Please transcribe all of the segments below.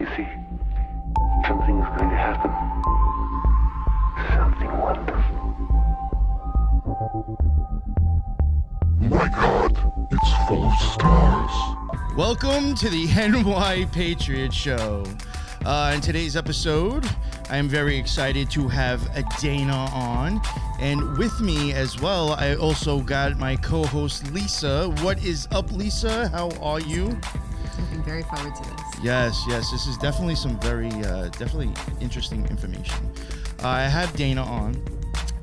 You see, something is going to happen. Something wonderful. My God, it's full of stars. Welcome to the NY Patriot Show. In today's episode, I am very excited to have Dana on. And with me as well, I also got my co-host, Lisa. What is up, Lisa? How are you? Looking very forward to this. Yes. This is definitely some very, definitely interesting information. I have Dana on.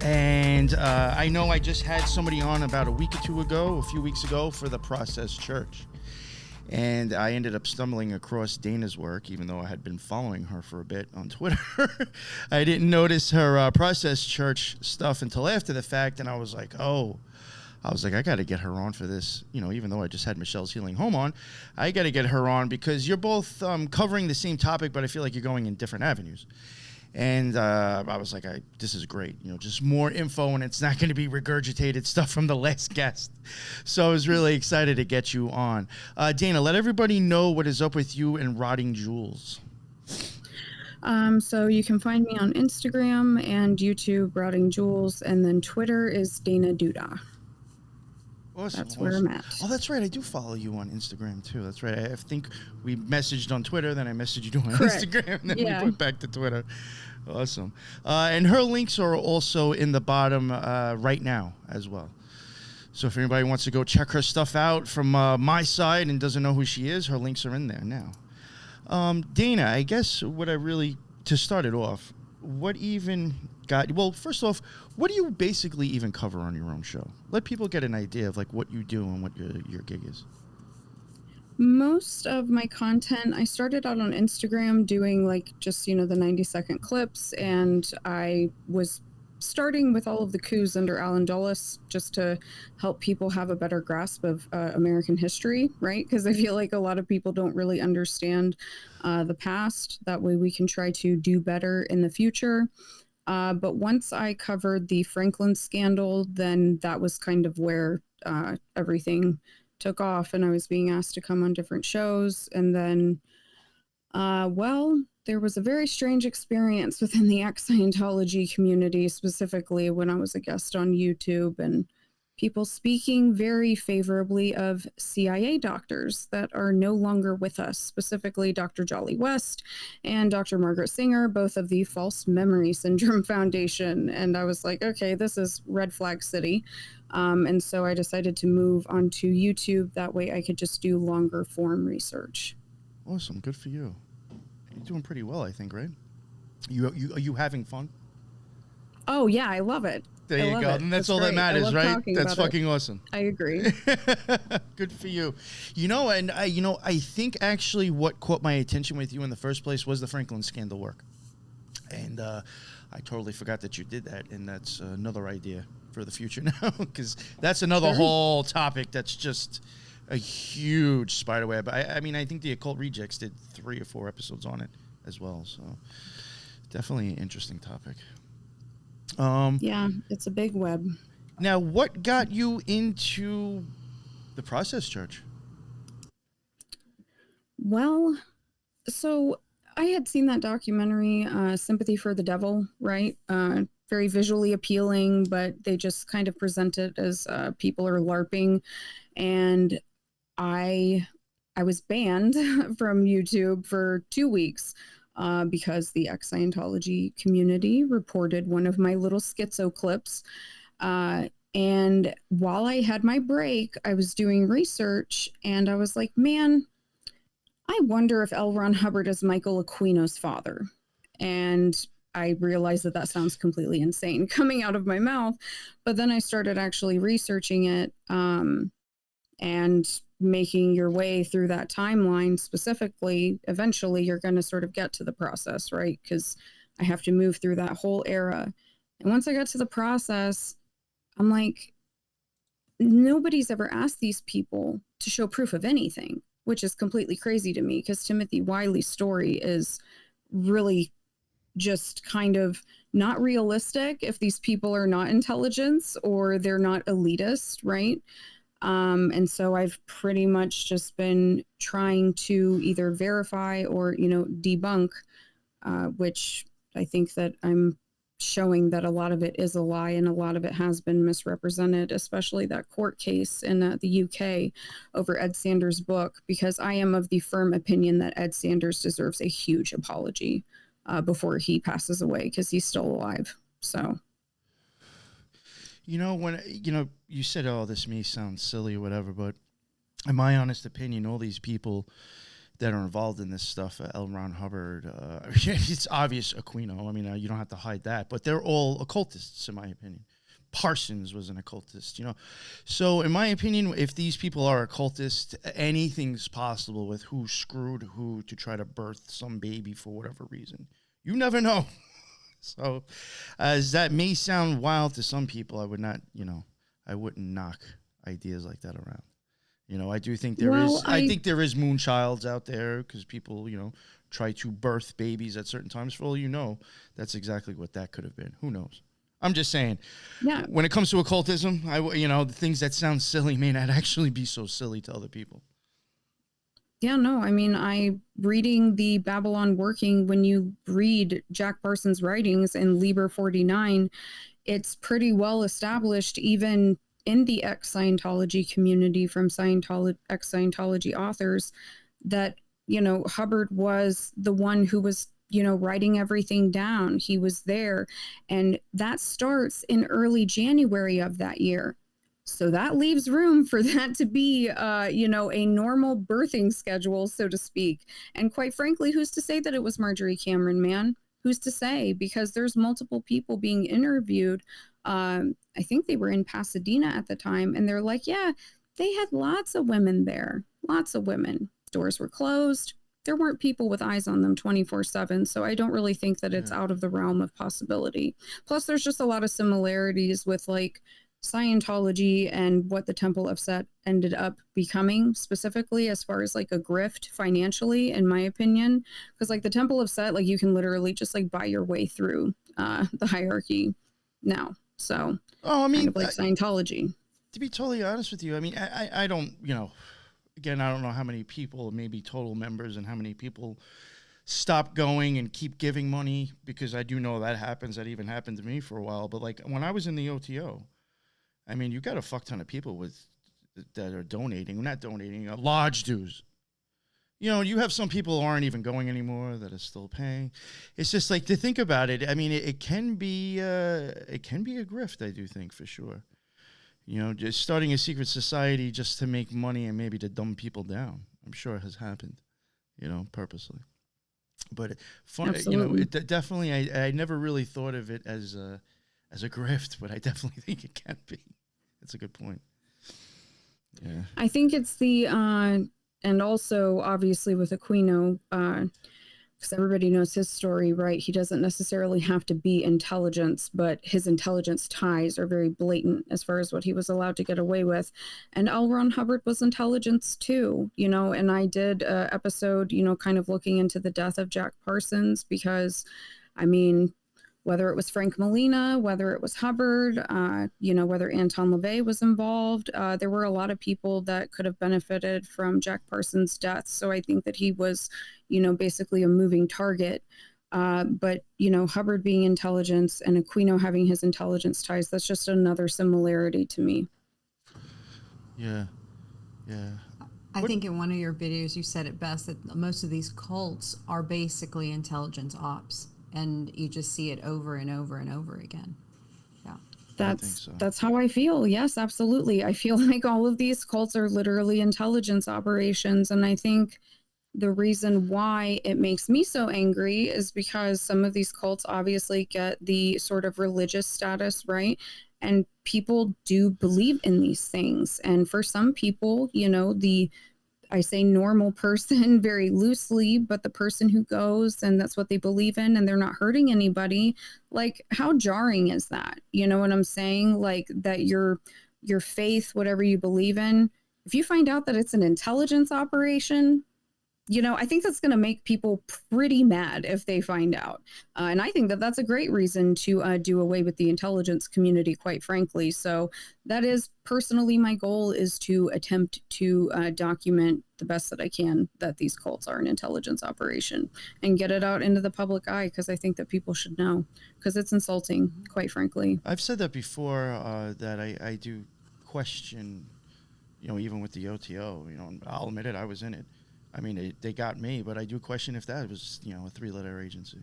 And I know I just had somebody on about a few weeks ago for the Process Church. And I ended up stumbling across Dana's work, even though I had been following her for a bit on Twitter. I didn't notice her Process Church stuff until after the fact, and I was like, I got to get her on for this. You know, even though I just had Michelle's Healing Home on, I got to get her on because you're both covering the same topic, but I feel like you're going in different avenues. And I was like, this is great. You know, just more info, and it's not going to be regurgitated stuff from the last guest. So I was really excited to get you on. Dana, let everybody know what is up with you and Rottingjewels. So you can find me on Instagram and YouTube, Rottingjewels, and then Twitter is Dana Duda. Awesome. That's where I'm at. Oh, that's right. I do follow you on Instagram, too. That's right. I think we messaged on Twitter, then I messaged you on Instagram, and then we went back to Twitter. Awesome. And her links are also in the bottom right now as well. So if anybody wants to go check her stuff out from my side and doesn't know who she is, her links are in there now. Dana, I guess to start it off, first off, what do you basically even cover on your own show? Let people get an idea of like what you do and what your gig is. Most of my content, I started out on Instagram doing like just, the 90-second clips, and I was starting with all of the coups under Alan Dulles just to help people have a better grasp of American history, right? Because I feel like a lot of people don't really understand the past. That way we can try to do better in the future. But once I covered the Franklin scandal, then that was kind of where everything took off, and I was being asked to come on different shows. And then, there was a very strange experience within the ex-Scientology community, specifically when I was a guest on YouTube, and people speaking very favorably of CIA doctors that are no longer with us, specifically Dr. Jolly West and Dr. Margaret Singer, both of the False Memory Syndrome Foundation. And I was like, okay, this is red flag city. And so I decided to move onto YouTube. That way I could just do longer form research. Awesome. Good for you. You're doing pretty well, I think, right? Are you having fun? Oh, yeah, I love it. There you go. And that's all that matters, right? That's fucking awesome. I agree. Good for you. And I think actually what caught my attention with you in the first place was the Franklin scandal work. And I totally forgot that you did that. And that's another idea for the future now, because that's another whole topic that's just a huge spiderweb. I mean, I think the Occult Rejects did 3 or 4 episodes on it as well. So definitely an interesting topic. Yeah, it's a big web. Now, what got you into the Process Church? Well, so I had seen that documentary, Sympathy for the Devil, right? Very visually appealing, but they just kind of present it as people are LARPing. And I was banned from YouTube for 2 weeks. Because the ex-Scientology community reported one of my little schizo clips. And while I had my break, I was doing research, and I was like, man, I wonder if L. Ron Hubbard is Michael Aquino's father. And I realized that sounds completely insane coming out of my mouth. But then I started actually researching it, and making your way through that timeline specifically. Eventually you're going to sort of get to the process, right? Because I have to move through that whole era. And once I got to the process, I'm like, nobody's ever asked these people to show proof of anything, which is completely crazy to me, because Timothy Wiley's story is really just kind of not realistic if these people are not intelligence or they're not elitist, right? And so I've pretty much just been trying to either verify or, debunk, which I think that I'm showing that a lot of it is a lie and a lot of it has been misrepresented, especially that court case in the UK over Ed Sanders' book, because I am of the firm opinion that Ed Sanders deserves a huge apology before he passes away, because he's still alive. So, when you said, "Oh, this may sound silly or whatever," but in my honest opinion, all these people that are involved in this stuff, L. Ron Hubbard, it's obvious, Aquino. I mean, you don't have to hide that, but they're all occultists, in my opinion. Parsons was an occultist, So, in my opinion, if these people are occultists, anything's possible with who screwed who to try to birth some baby for whatever reason. You never know. So, as that may sound wild to some people, I would not, I wouldn't knock ideas like that around. I do think I think there is moonchilds out there, because people, try to birth babies at certain times. For all that's exactly what that could have been. Who knows? I'm just saying. Yeah. When it comes to occultism, the things that sound silly may not actually be so silly to other people. Yeah, no, I mean, reading the Babylon Working, when you read Jack Parsons' writings in Liber 49, it's pretty well established, even in the ex-Scientology community, from ex-Scientology authors, that, Hubbard was the one who was, writing everything down. He was there. And that starts in early January of that year. So that leaves room for that to be, a normal birthing schedule, so to speak. And quite frankly, who's to say that it was Marjorie Cameron, man? Who's to say? Because there's multiple people being interviewed. I think they were in Pasadena at the time, and they're like, yeah, they had lots of women there, lots of women. Doors were closed. There weren't people with eyes on them 24/7. So I don't really think that it's out of the realm of possibility. Plus, there's just a lot of similarities with like Scientology and what the Temple of Set ended up becoming, specifically as far as like a grift financially, in my opinion. Because like the Temple of Set, like you can literally just like buy your way through the hierarchy now. So, I mean, kind of like Scientology. To be totally honest with you, I mean, I don't, again, I don't know how many people may be total members and how many people stop going and keep giving money, because I do know that happens. That even happened to me for a while. But like when I was in the OTO, I mean, you got a fuck ton of people that are donating, not donating, large dues. You have some people who aren't even going anymore that are still paying. It's just like, to think about it. I mean, it can be a grift, I do think, for sure. Just starting a secret society just to make money and maybe to dumb people down. I'm sure it has happened, purposely. But fun, it definitely. I never really thought of it as a grift, but I definitely think it can be. That's a good point. Yeah, I think it's the and also obviously with Aquino, because everybody knows his story, right? He doesn't necessarily have to be intelligence, but his intelligence ties are very blatant as far as what he was allowed to get away with. And L. Ron Hubbard was intelligence too, and I did an episode, kind of looking into the death of Jack Parsons, because, I mean, whether it was Frank Molina, whether it was Hubbard, whether Anton LaVey was involved, there were a lot of people that could have benefited from Jack Parsons' death. So I think that he was, basically a moving target. But, Hubbard being intelligence and Aquino having his intelligence ties, that's just another similarity to me. Yeah. Yeah. I think in one of your videos, you said it best, that most of these cults are basically intelligence ops. And you just see it over and over and over again. Yeah. That's how I feel. Yes, absolutely. I feel like all of these cults are literally intelligence operations. And I think the reason why it makes me so angry is because some of these cults obviously get the sort of religious status, right? And people do believe in these things. And for some people, I say normal person very loosely, but the person who goes and that's what they believe in and they're not hurting anybody, like how jarring is that? You know what I'm saying? Like that your faith, whatever you believe in, if you find out that it's an intelligence operation, I think that's going to make people pretty mad if they find out. And I think that that's a great reason to do away with the intelligence community, quite frankly. So that is personally my goal, is to attempt to document the best that I can that these cults are an intelligence operation and get it out into the public eye, because I think that people should know, because it's insulting, quite frankly. I've said that before, that I do question, even with the OTO, I'll admit it, I was in it. I mean, they got me, but I do question if that was, a 3-letter agency.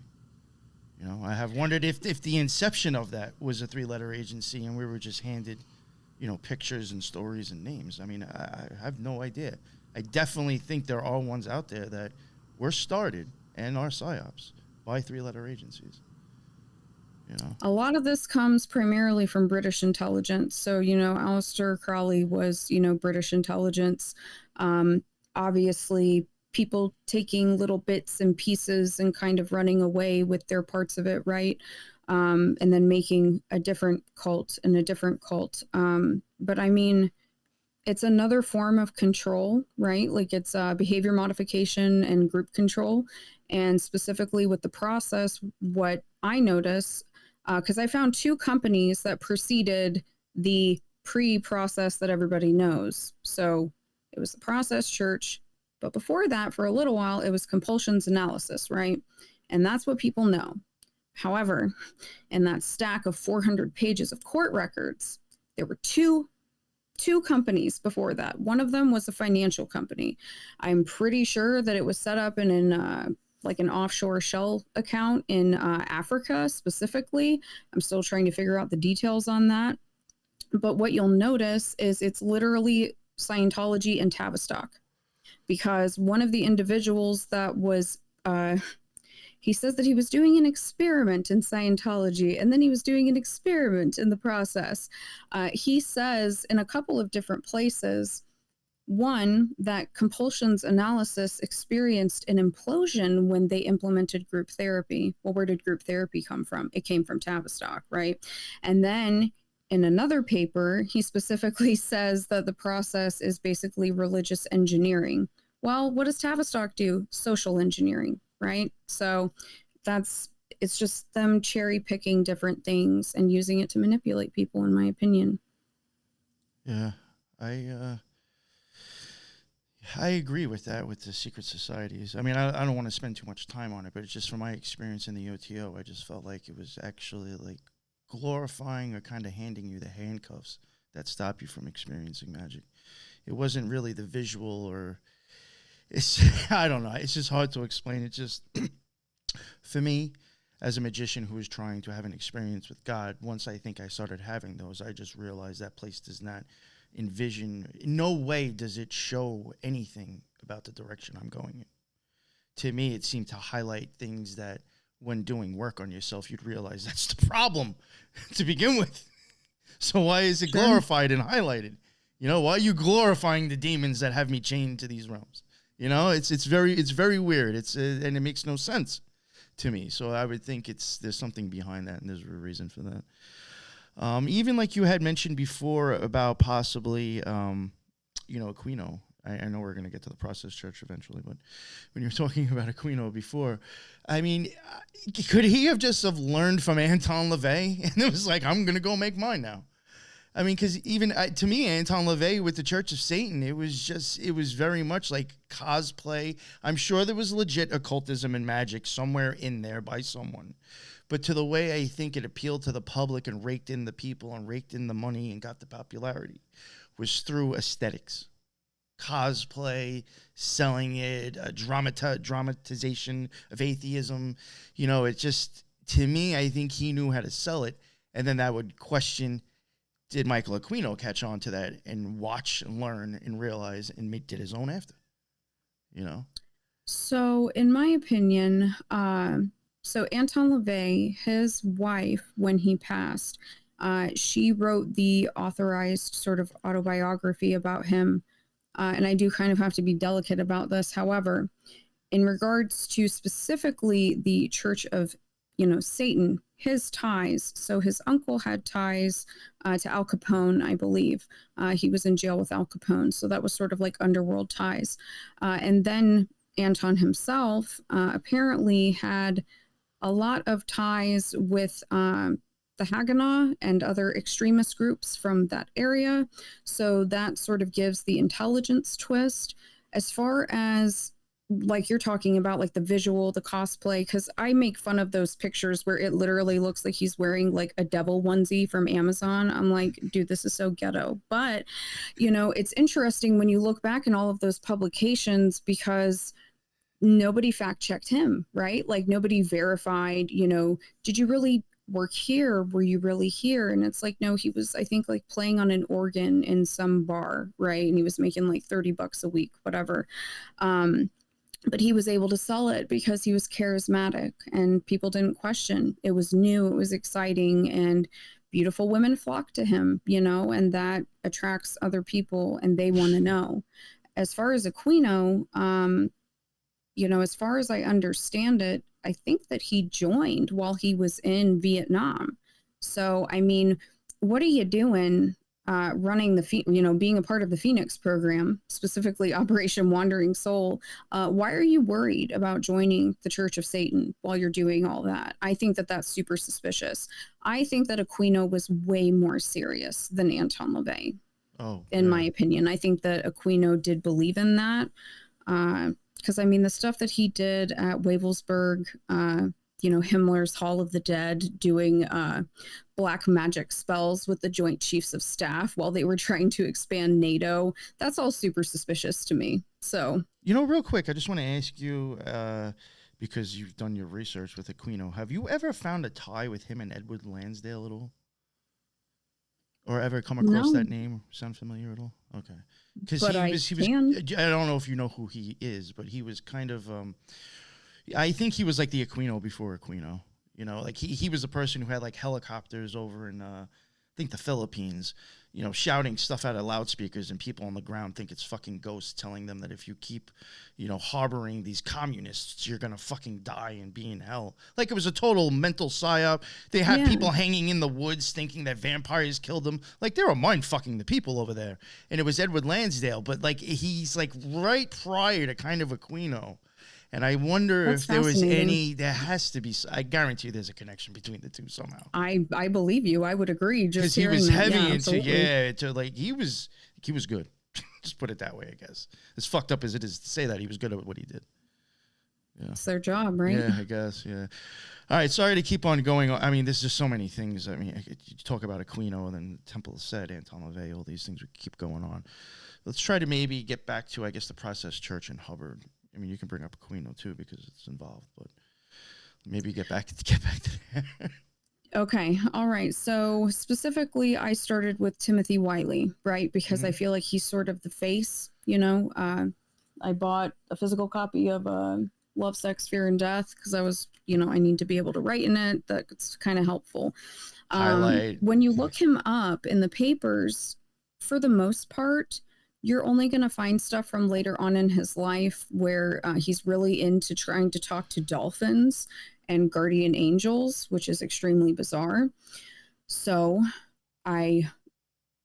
I have wondered if the inception of that was a 3-letter agency and we were just handed, pictures and stories and names. I mean, I have no idea. I definitely think there are ones out there that were started and are psyops by 3-letter agencies. A lot of this comes primarily from British intelligence. So, Aleister Crowley was, British intelligence. Obviously, people taking little bits and pieces and kind of running away with their parts of it, right? And then making a different cult and a different cult. But I mean, it's another form of control, right? Like it's behavior modification and group control. And specifically with the process, what I notice, because I found 2 companies that preceded the pre-process that everybody knows. So it was the Process Church, but before that, for a little while, it was Compulsions Analysis, right? And that's what people know. However, in that stack of 400 pages of court records, there were two companies before that. One of them was a financial company. I'm pretty sure that it was set up in an offshore shell account in Africa specifically. I'm still trying to figure out the details on that. But what you'll notice is it's literally Scientology and Tavistock, because one of the individuals that was, he says that he was doing an experiment in Scientology, and then he was doing an experiment in the process. He says in a couple of different places, one, that Compulsions Analysis experienced an implosion when they implemented group therapy. Well, where did group therapy come from? It came from Tavistock, right? And then in another paper, he specifically says that the process is basically religious engineering. Well, what does Tavistock do? Social engineering, right? So it's just them cherry picking different things and using it to manipulate people, in my opinion. Yeah, I agree with that, with the secret societies. I mean, I don't want to spend too much time on it, but it's just from my experience in the OTO, I just felt like it was actually like glorifying or kind of handing you the handcuffs that stop you from experiencing magic. It wasn't really the visual, or I don't know. It's just hard to explain. It's just, for me, as a magician who is trying to have an experience with God, once I think I started having those, I just realized that place does not envision, in no way does it show anything about the direction I'm going in. To me, it seemed to highlight things that when doing work on yourself, you'd realize that's the problem to begin with. So why is it glorified and highlighted? Why are you glorifying the demons that have me chained to these realms? It's very weird. And it makes no sense to me. So I would think there's something behind that, and there's a reason for that. Even like you had mentioned before about possibly, Aquino. I know we're going to get to the Process Church eventually, but when you were talking about Aquino before, I mean, could he have just learned from Anton LaVey? And it was like, I'm going to go make mine now. I mean, because even to me, Anton LaVey with the Church of Satan, it was very much like cosplay. I'm sure there was legit occultism and magic somewhere in there by someone. But to the way I think it appealed to the public and raked in the people and raked in the money and got the popularity was through aesthetics. Cosplay, selling it, dramatization of atheism. It just, to me, I think he knew how to sell it. And then that would question, did Michael Aquino catch on to that and watch and learn and realize and did his own after? So in my opinion, so Anton LaVey, his wife, when he passed, she wrote the authorized sort of autobiography about him. And I do kind of have to be delicate about this. However, in regards to specifically the Church of, Satan, his ties. So his uncle had ties to Al Capone, I believe. He was in jail with Al Capone. So that was sort of like underworld ties. And then Anton himself apparently had a lot of ties with the Haganah and other extremist groups from that area. So that sort of gives the intelligence twist. As far as like you're talking about, like the visual, the cosplay, because I make fun of those pictures where it literally looks like he's wearing like a devil onesie from Amazon. I'm like, dude, this is so ghetto. But, you know, it's interesting when you look back in all of those publications because nobody fact checked him, right? Like nobody verified, you know, did you really work here? Were you really here? And it's like, no, he was, I think, like playing on an organ in some bar, right? And he was making like $30 a week, whatever. But he was able to sell it because he was charismatic and people didn't question. It was new, it was exciting, and beautiful women flock to him, you know, and that attracts other people and they want to know. As far as Aquino, you know, as far as I understand it, I think that he joined while he was in Vietnam. So, I mean, what are you doing running you know, being a part of the Phoenix program, specifically Operation Wandering Soul? Why are you worried about joining the Church of Satan while you're doing all that? I think that that's super suspicious. I think that Aquino was way more serious than Anton LaVey. In my opinion. I think that Aquino did believe in that. Because, I mean, the stuff that he did at Wavelsburg, you know, Himmler's Hall of the Dead, doing black magic spells with the Joint Chiefs of Staff while they were trying to expand NATO, that's all super suspicious to me. So, you know, real quick, I just want to ask you, because you've done your research with Aquino, have you ever found a tie with him and Edward Lansdale at all? Or ever come across that name? Sound familiar at all? Okay. Because he was, I don't know if you know who he is, but he was kind of, I think he was like the Aquino before Aquino. You know, like he was a person who had like helicopters over in, I think the Philippines, you know, shouting stuff out of loudspeakers, and people on the ground think it's fucking ghosts telling them that if you keep, you know, harboring these communists, you're going to fucking die and be in hell. Like it was a total mental psyop. They had people hanging in the woods thinking that vampires killed them. Like they were mind fucking the people over there. And it was Edward Lansdale, but like he's like right prior to kind of Aquino. And I wonder if there was there has to be, I guarantee there's a connection between the two somehow. I believe you. I would agree. Just he was hearing heavy that, into like, he was good. Just put it that way, I guess. As fucked up as it is to say that, he was good at what he did. Yeah. It's their job, right? Yeah, I guess, yeah. All right, sorry to keep on going. I mean, there's just so many things. I mean, you talk about Aquino, and then Temple of Set, Anton LaVey, all these things would keep going on. Let's try to maybe get back to, I guess, the Process Church in Hubbard. I mean, you can bring up Aquino too because it's involved, but maybe get back to there. Okay. All right. So specifically, I started with Timothy Wiley, right? Because I feel like he's sort of the face, you know. I bought a physical copy of Love, Sex, Fear, and Death because I was, you know, I need to be able to write in it. That's kind of helpful. Highlight. When you look him up in the papers, for the most part, you're only going to find stuff from later on in his life where he's really into trying to talk to dolphins and guardian angels, which is extremely bizarre. So I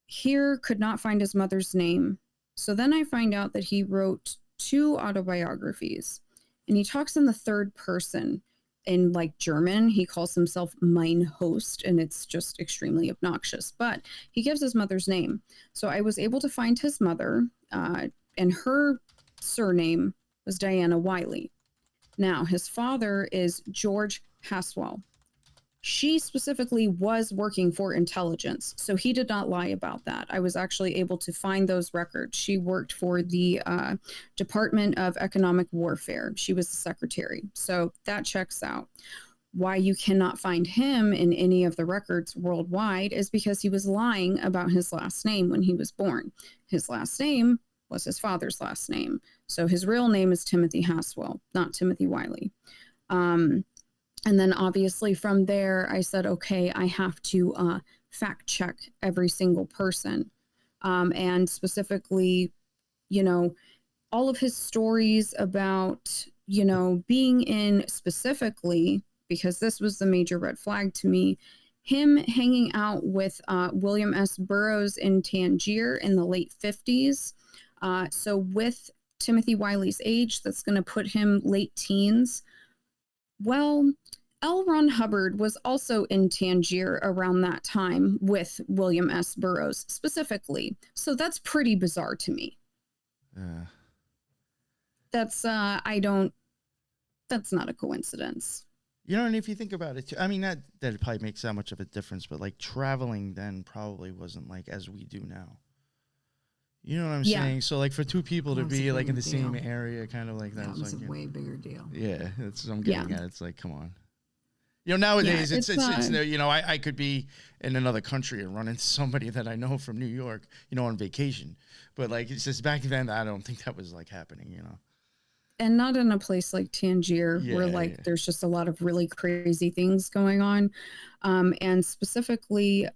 here could not find his mother's name. So then I find out that he wrote 2 autobiographies, and he talks in the third person. In like German, he calls himself mein Host, and it's just extremely obnoxious, but he gives his mother's name. So I was able to find his mother, and her surname was Diana Wiley. Now, his father is George Haswell. She specifically was working for intelligence, so he did not lie about that. I was actually able to find those records. She worked for the Department of Economic Warfare. She was the secretary, so that checks out. Why you cannot find him in any of the records worldwide is because he was lying about his last name when he was born. His last name was his father's last name, so his real name is Timothy Haswell, not Timothy Wiley. And then obviously from there, I said, okay, I have to fact check every single person. And specifically, you know, all of his stories about, you know, being in specifically, because this was the major red flag to me, him hanging out with William S. Burroughs in Tangier in the late 50s. So with Timothy Wiley's age, that's going to put him late teens. Well, L. Ron Hubbard was also in Tangier around that time with William S. Burroughs specifically. So that's pretty bizarre to me. That's, that's not a coincidence. You know, and if you think about it, too, I mean, that probably makes that much of a difference, but like traveling then probably wasn't like as we do now. You know what I'm saying? So like for two people to be like in the same area, kind of like that was like, a way bigger deal. Yeah, that's what I'm getting at. It's like, come on. You know, nowadays it's you know, I could be in another country and run into somebody that I know from New York, you know, on vacation. But like it's just back then, I don't think that was like happening, you know. And not in a place like Tangier where like there's just a lot of really crazy things going on. And specifically,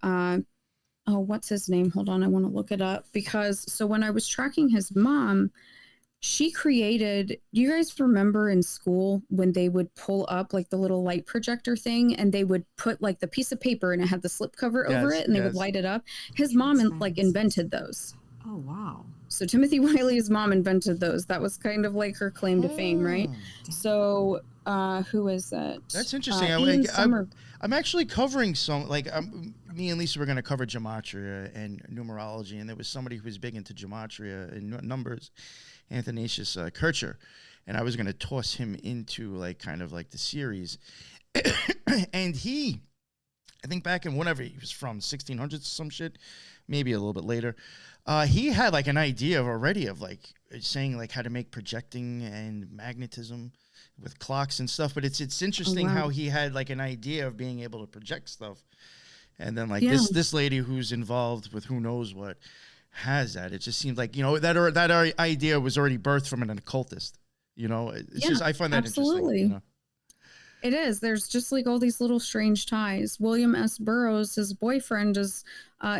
what's his name? Hold on, I want to look it up because so when I was tracking his mom, she created, do you guys remember in school when they would pull up like the little light projector thing and they would put like the piece of paper and it had the slip cover over it and they would light it up? His mom like invented those. Oh, wow. So Timothy Wiley's mom invented those. That was kind of like her claim to fame, right? So who is that? That's interesting. I'm actually covering some, like me and Lisa were going to cover gematria and numerology, and there was somebody who was big into gematria and numbers, Athanasius Kircher, and I was going to toss him into like kind of like the series. And he, I think back in whenever he was from 1600s some shit, maybe a little bit later, he had like an idea already of like saying like how to make projecting and magnetism with clocks and stuff. But it's interesting how he had like an idea of being able to project stuff. And then like this lady who's involved with who knows what has that. It just seems like, you know, that idea was already birthed from an occultist, you know. It's just, I find that interesting. You know? It is. There's just like all these little strange ties. William S. Burroughs, his boyfriend, is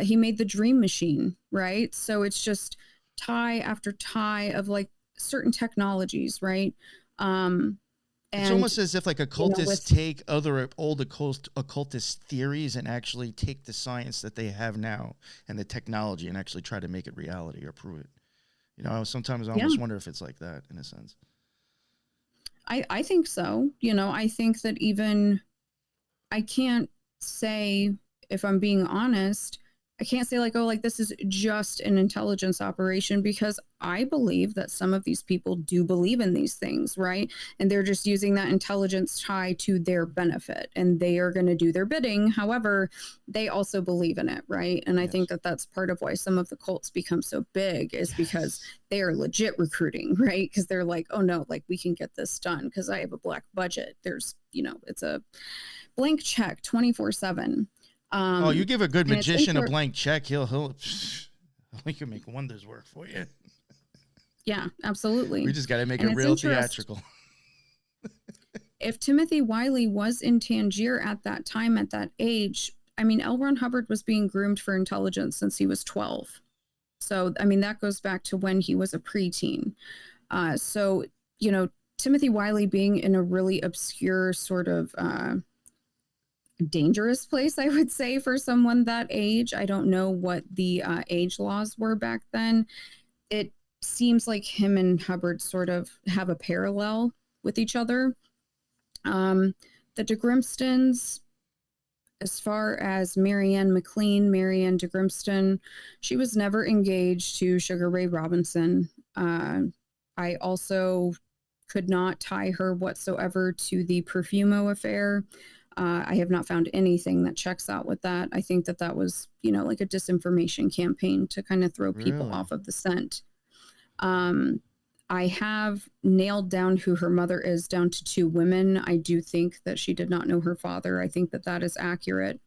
he made the Dream Machine, right? So it's just tie after tie of like certain technologies, right? It's almost as if like occultists take other old occultist theories and actually take the science that they have now and the technology and actually try to make it reality or prove it. You know, sometimes I almost wonder if it's like that in a sense. I think so. You know, I think that even I can't say, if I'm being honest, I can't say like, oh, like this is just an intelligence operation, because I believe that some of these people do believe in these things, right? And they're just using that intelligence tie to their benefit and they are going to do their bidding. However, they also believe in it, right? And I think that that's part of why some of the cults become so big is because they are legit recruiting, right? Because they're like, oh no, like we can get this done because I have a black budget. There's, you know, it's a blank check 24/7. You give a good magician a blank check, he can make wonders work for you. Yeah, absolutely. We just got to make it real theatrical. If Timothy Wiley was in Tangier at that time, at that age, I mean, L. Ron Hubbard was being groomed for intelligence since he was 12. So, I mean, that goes back to when he was a preteen. So, you know, Timothy Wiley being in a really obscure sort of dangerous place, I would say, for someone that age. I don't know what the age laws were back then. It seems like him and Hubbard sort of have a parallel with each other. The de Grimstons, as far as Marianne McLean, Marianne de Grimston, she was never engaged to Sugar Ray Robinson. I also could not tie her whatsoever to the Perfumo affair. I have not found anything that checks out with that. I think that that was, you know, like a disinformation campaign to kind of throw people off of the scent. I have nailed down who her mother is down to 2 women. I do think that she did not know her father. I think that that is accurate.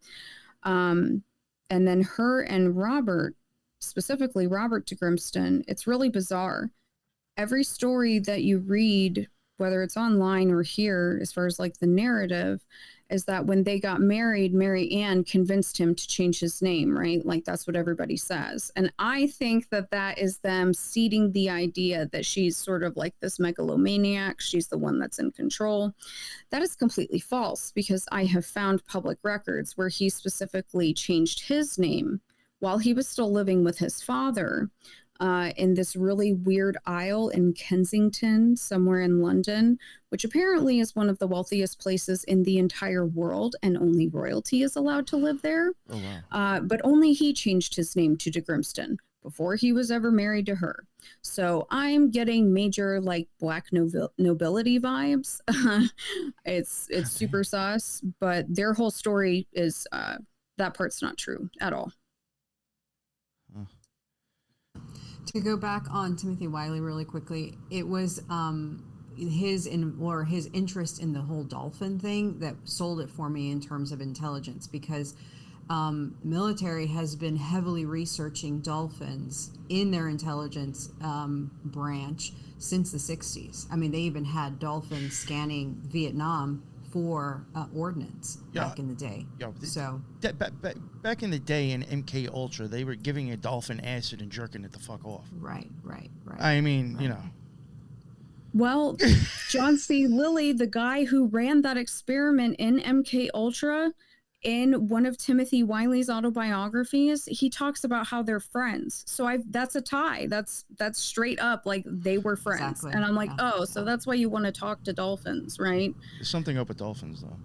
And then her and Robert, specifically Robert de Grimston, it's really bizarre. Every story that you read, whether it's online or here, as far as like the narrative, is that when they got married, Mary Ann convinced him to change his name, right? Like that's what everybody says. And I think that that is them seeding the idea that she's sort of like this megalomaniac. She's the one that's in control. That is completely false, because I have found public records where he specifically changed his name while he was still living with his father. in this really weird aisle in Kensington, somewhere in London, which apparently is one of the wealthiest places in the entire world, and only royalty is allowed to live there. Oh, wow. But only he changed his name to de Grimston before he was ever married to her. So I'm getting major like black nobility vibes. It's super sus, but their whole story is that part's not true at all. To go back on Timothy Wiley really quickly, it was his interest in the whole dolphin thing that sold it for me in terms of intelligence, because military has been heavily researching dolphins in their intelligence branch since the 60s. I mean, they even had dolphins scanning Vietnam for ordnance back in the day. Yeah, so back in the day in MK Ultra, they were giving a dolphin acid and jerking it the fuck off. Right. I mean, you know. Well, John C. Lilly, the guy who ran that experiment in MK Ultra, in one of Timothy Wiley's autobiographies, he talks about how they're friends. So that's a tie. That's straight up like they were friends. Exactly. And I'm like, so that's why you want to talk to dolphins, right? There's something up with dolphins, though.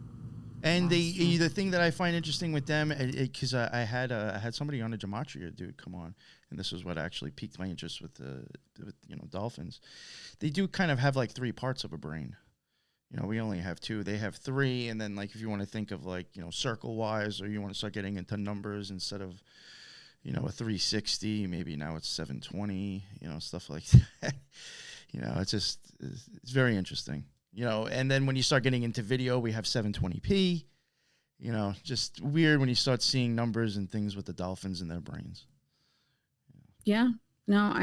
And the thing that I find interesting with them, because I had somebody on a gematria dude come on, and this is what actually piqued my interest with dolphins. They do kind of have like 3 parts of a brain. You know, we only have 2. They have 3, and then like if you want to think of like circle wise, or you want to start getting into numbers instead of a 360, maybe now it's 720. Stuff like that. It's very interesting. And then when you start getting into video, we have 720p. Just weird when you start seeing numbers and things with the dolphins in their brains. Yeah. No,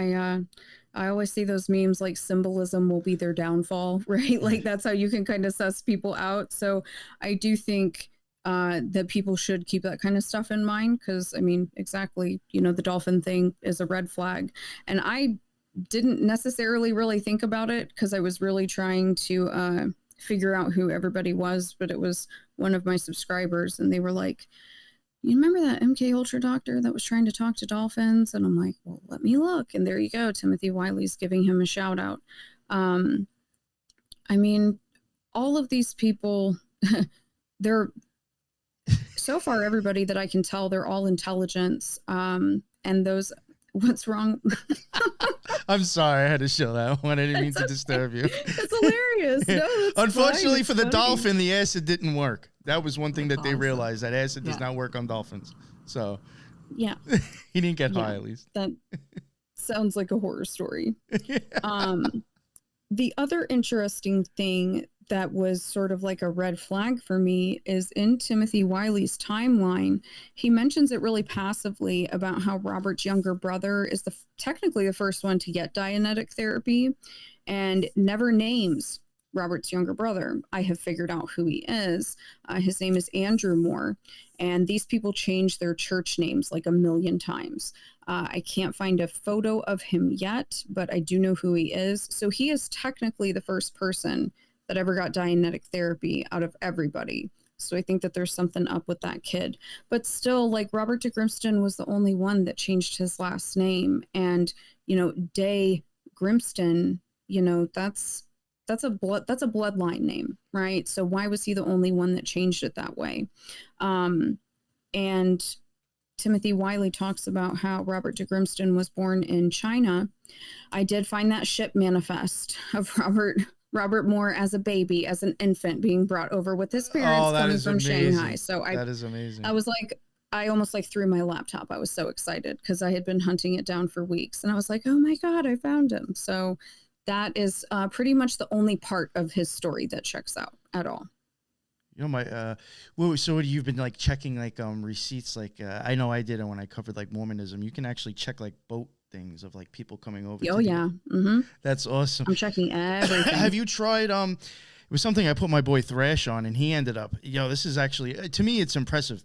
I always see those memes like symbolism will be their downfall, right? Like that's how you can kind of suss people out. So I do think that people should keep that kind of stuff in mind, because I mean, exactly, the dolphin thing is a red flag. And I didn't necessarily really think about it because I was really trying to figure out who everybody was, but it was one of my subscribers, and they were like, you remember that MK Ultra doctor that was trying to talk to dolphins? And I'm like, well, let me look. And there you go. Timothy Wiley's giving him a shout out. I mean, all of these people, they're so far, everybody that I can tell, they're all intelligence. And those, what's wrong? I'm sorry. I had to show that one. I didn't mean to disturb you. It's hilarious. No, that's Unfortunately fine. for the dolphin, the acid didn't work. That was one thing that they awesome. realized, that acid does not work on dolphins. So yeah, he didn't get high, at least. That sounds like a horror story. Yeah. The other interesting thing that was sort of like a red flag for me is in Timothy Wiley's timeline, he mentions it really passively about how Robert's younger brother is technically the first one to get Dianetic therapy, and never names Robert's younger brother. I have figured out who he is. His name is Andrew Moore, and these people change their church names like a million times. I can't find a photo of him yet, but I do know who he is. So he is technically the first person that ever got Dianetic therapy out of everybody. So I think that there's something up with that kid. But still, like, Robert de Grimston was the only one that changed his last name. And, De Grimston, that's a bloodline name, right? So why was he the only one that changed it that way? And Timothy Wiley talks about how Robert de Grimston was born in China. I did find that ship manifest of Robert Moore as a baby, as an infant, being brought over with his parents coming from amazing. Shanghai. So that is amazing. I was like, I almost like threw my laptop. I was so excited because I had been hunting it down for weeks, and I was like, oh my God, I found him. So that is pretty much the only part of his story that checks out at all. So you've been like checking like receipts, like I know I did it when I covered like Mormonism. You can actually check like boat things of like people coming over. Oh yeah. Mm-hmm. That's awesome. I'm checking everything. Have you tried it was something I put my boy Thrash on, and he ended up, this is actually, to me, it's impressive.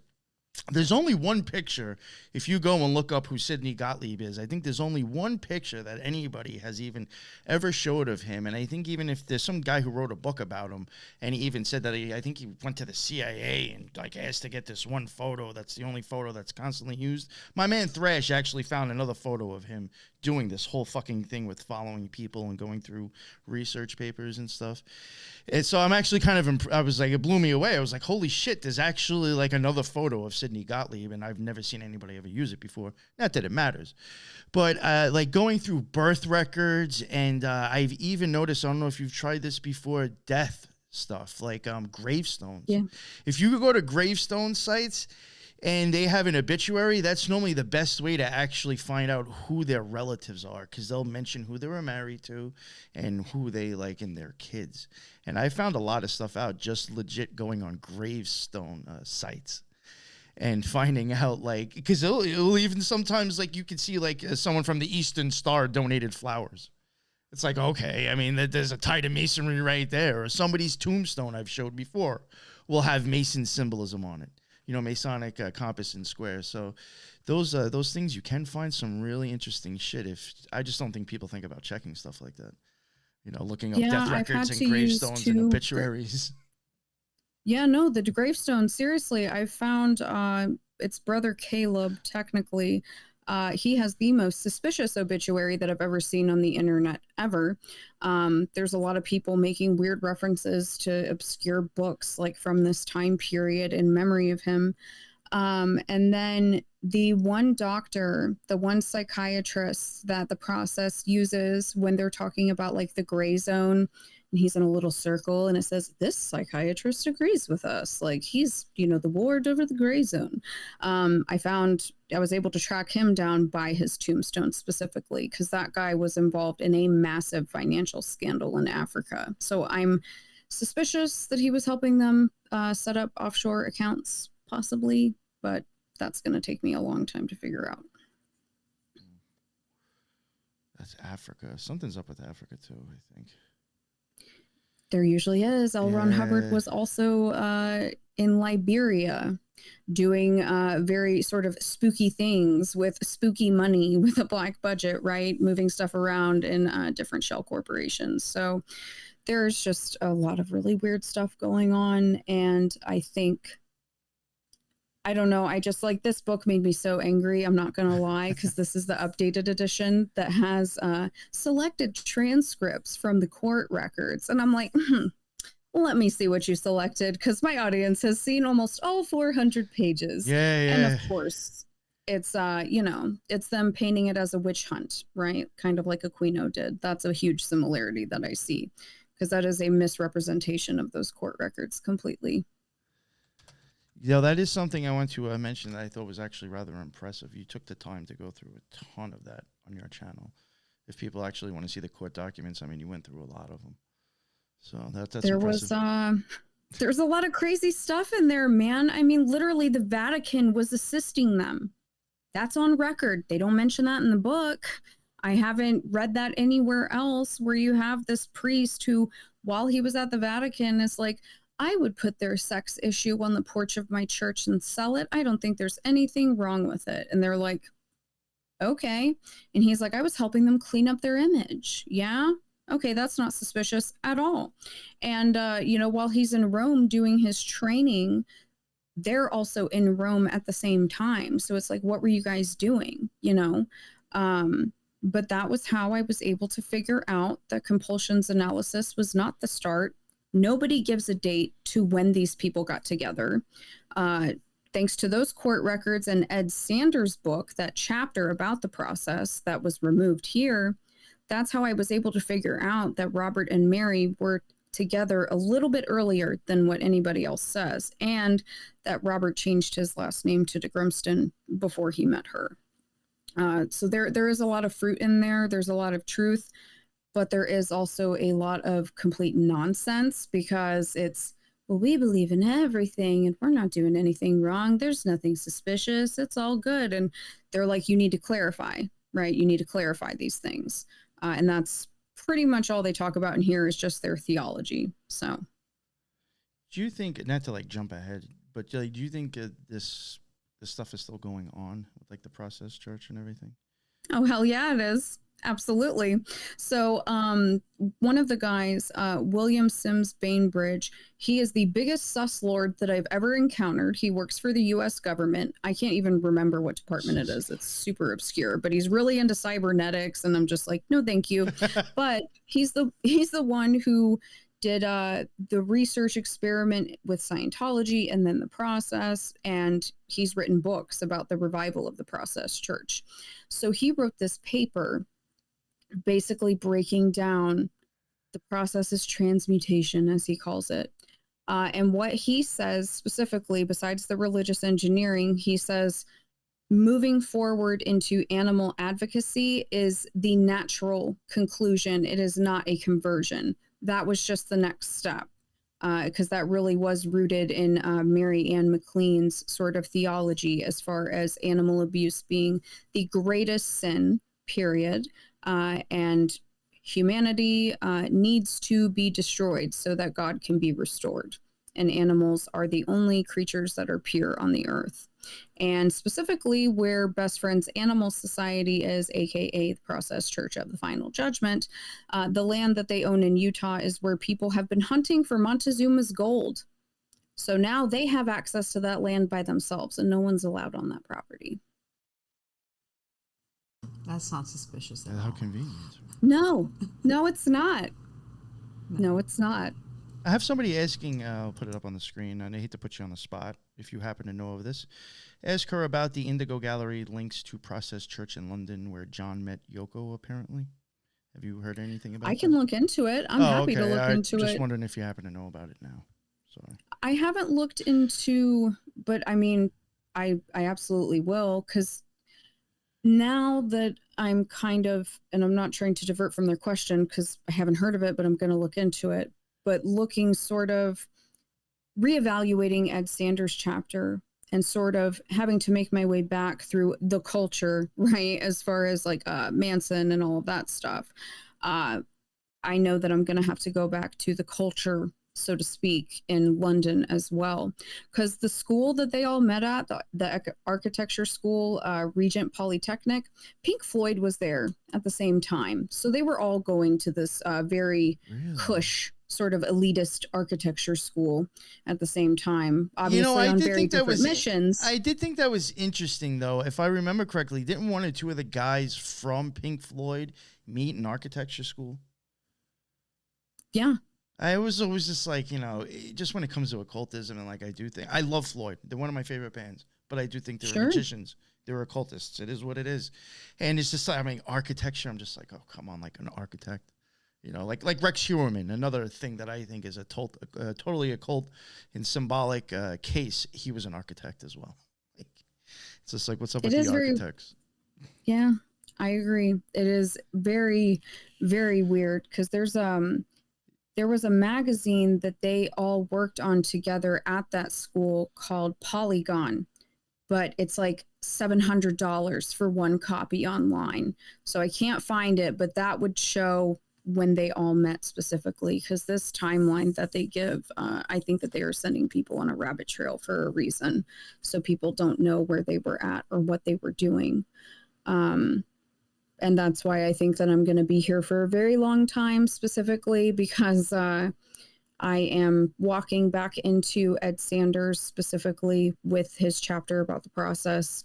there's only one picture. If you go and look up who Sidney Gottlieb is, I think there's only one picture that anybody has even ever showed of him. And I think even if there's some guy who wrote a book about him, and he even said that I think he went to the CIA and like asked to get this one photo. That's the only photo that's constantly used. My man Thrash actually found another photo of him doing this whole fucking thing with following people and going through research papers and stuff. And so I'm actually kind of, I was like, it blew me away. I was like, holy shit, there's actually like another photo of Sidney Gottlieb, and I've never seen anybody ever use it before. Not that it matters. But like going through birth records, and I've even noticed, I don't know if you've tried this before, death stuff, like gravestones. Yeah. If you go to gravestone sites, and they have an obituary, that's normally the best way to actually find out who their relatives are, because they'll mention who they were married to and who they like and their kids. And I found a lot of stuff out just legit going on gravestone sites and finding out, like, because it'll even sometimes, like, you can see like someone from the Eastern Star donated flowers. It's like, okay, I mean, there's a tie to masonry right there. Or somebody's tombstone I've showed before will have Mason symbolism on it. You know, Masonic compass and square. So those things, you can find some really interesting shit. If I just don't think people think about checking stuff like that. You know, looking up death records and gravestones and obituaries. Yeah, no, the gravestone, seriously, I found it's Brother Caleb, technically. He has the most suspicious obituary that I've ever seen on the internet ever. There's a lot of people making weird references to obscure books like from this time period in memory of him. And then the one doctor, the one psychiatrist that the process uses when they're talking about like the gray zone, and he's in a little circle and it says, this psychiatrist agrees with us. Like he's, you know, the ward over the gray zone. I was able to track him down by his tombstone specifically, because that guy was involved in a massive financial scandal in Africa. So I'm suspicious that he was helping them set up offshore accounts, possibly, but that's going to take me a long time to figure out. That's Africa. Something's up with Africa too, I think. There usually is. L. Ron Hubbard was also in Liberia doing very sort of spooky things with spooky money with a black budget, right? Moving stuff around in different shell corporations. So there's just a lot of really weird stuff going on. And I don't know. I just like this book made me so angry. I'm not going to lie, because this is the updated edition that has selected transcripts from the court records. And I'm like, let me see what you selected, because my audience has seen almost all 400 pages. Yeah. And of course, it's, you know, it's them painting it as a witch hunt, right? Kind of like Aquino did. That's a huge similarity that I see, because that is a misrepresentation of those court records completely. You know, that is something I want to mention that I thought was actually rather impressive. You took the time to go through a ton of that on your channel. If people actually want to see the court documents, I mean, you went through a lot of them. So that's there impressive. There's a lot of crazy stuff in there, man. I mean, literally the Vatican was assisting them. That's on record. They don't mention that in the book. I haven't read that anywhere else, where you have this priest who, while he was at the Vatican, is like, I would put their sex issue on the porch of my church and sell it. I don't think there's anything wrong with it. And they're like, okay. And he's like, I was helping them clean up their image. Yeah. Okay. That's not suspicious at all. And, you know, while he's in Rome doing his training, they're also in Rome at the same time. So it's like, what were you guys doing? You know? But that was how I was able to figure out that compulsions analysis was not the start. Nobody gives a date to when these people got together. Thanks to those court records and Ed Sanders' book, that chapter about the process that was removed here, that's how I was able to figure out that Robert and Mary were together a little bit earlier than what anybody else says, and that Robert changed his last name to de Grimston before he met her. So there is a lot of fruit in there. There's a lot of truth. But there is also a lot of complete nonsense, because it's, well, we believe in everything and we're not doing anything wrong. There's nothing suspicious. It's all good. And they're like, you need to clarify, right? You need to clarify these things. And that's pretty much all they talk about in here, is just their theology. So do you think, not to like jump ahead, but do you think this this stuff is still going on with like the Process Church and everything? Oh, hell yeah, it is. Absolutely. So one of the guys, William Sims Bainbridge, he is the biggest sus lord that I've ever encountered. He works for the U.S. government. I can't even remember what department it is. It's super obscure, but he's really into cybernetics, and I'm just like, no, thank you. But he's the one who did the research experiment with Scientology and then the Process, and he's written books about the revival of the Process Church. So he wrote this paper basically breaking down the process's transmutation, as he calls it. And what he says specifically, besides the religious engineering, he says moving forward into animal advocacy is the natural conclusion. It is not a conversion. That was just the next step, because that really was rooted in Mary Ann McLean's sort of theology as far as animal abuse being the greatest sin, period. And humanity needs to be destroyed so that God can be restored. And animals are the only creatures that are pure on the earth. And specifically where Best Friends Animal Society is, aka the Process Church of the Final Judgment, the land that they own in Utah is where people have been hunting for Montezuma's gold. So now they have access to that land by themselves, and no one's allowed on that property. That's not suspicious at How all. convenient. No, it's not. No, it's not. I have somebody asking, I'll put it up on the screen, and I hate to put you on the spot if you happen to know of this. Ask her about the Indigo Gallery links to Process Church in London where John met Yoko, apparently. Have you heard anything about I can look into it. I'm happy to look into it. Just wondering if you happen to know about it now. Sorry. I haven't looked into, but I mean, I absolutely will, because now that I'm kind of, and I'm not trying to divert from their question because I haven't heard of it, but I'm going to look into it, but looking sort of reevaluating Ed Sanders' chapter and sort of having to make my way back through the culture, right? As far as like Manson and all of that stuff. I know that I'm going to have to go back to the culture, so to speak, in London as well, because the school that they all met at, the architecture school, Regent Polytechnic, Pink Floyd was there at the same time. So they were all going to this very cush sort of elitist architecture school at the same time, obviously on very different missions. I did think that was interesting, though. If I remember correctly, didn't one or two of the guys from Pink Floyd meet in architecture school? Yeah. I was always just like, just when it comes to occultism, and like I do think, I love Floyd. They're one of my favorite bands, but I do think they're magicians. They're occultists. It is what it is. And it's just like, I mean, architecture, I'm just like, oh, come on, like an architect. Like Rex Heuermann, another thing that I think is a totally occult and symbolic case. He was an architect as well. Like, it's just like, what's up with the architects? Yeah, I agree. It is very, very weird because there was a magazine that they all worked on together at that school called Polygon, but it's like $700 for one copy online. So I can't find it, but that would show when they all met specifically, because this timeline that they give, I think that they are sending people on a rabbit trail for a reason. So people don't know where they were at or what they were doing. And that's why I think that I'm going to be here for a very long time, specifically because I am walking back into Ed Sanders, specifically with his chapter about the process.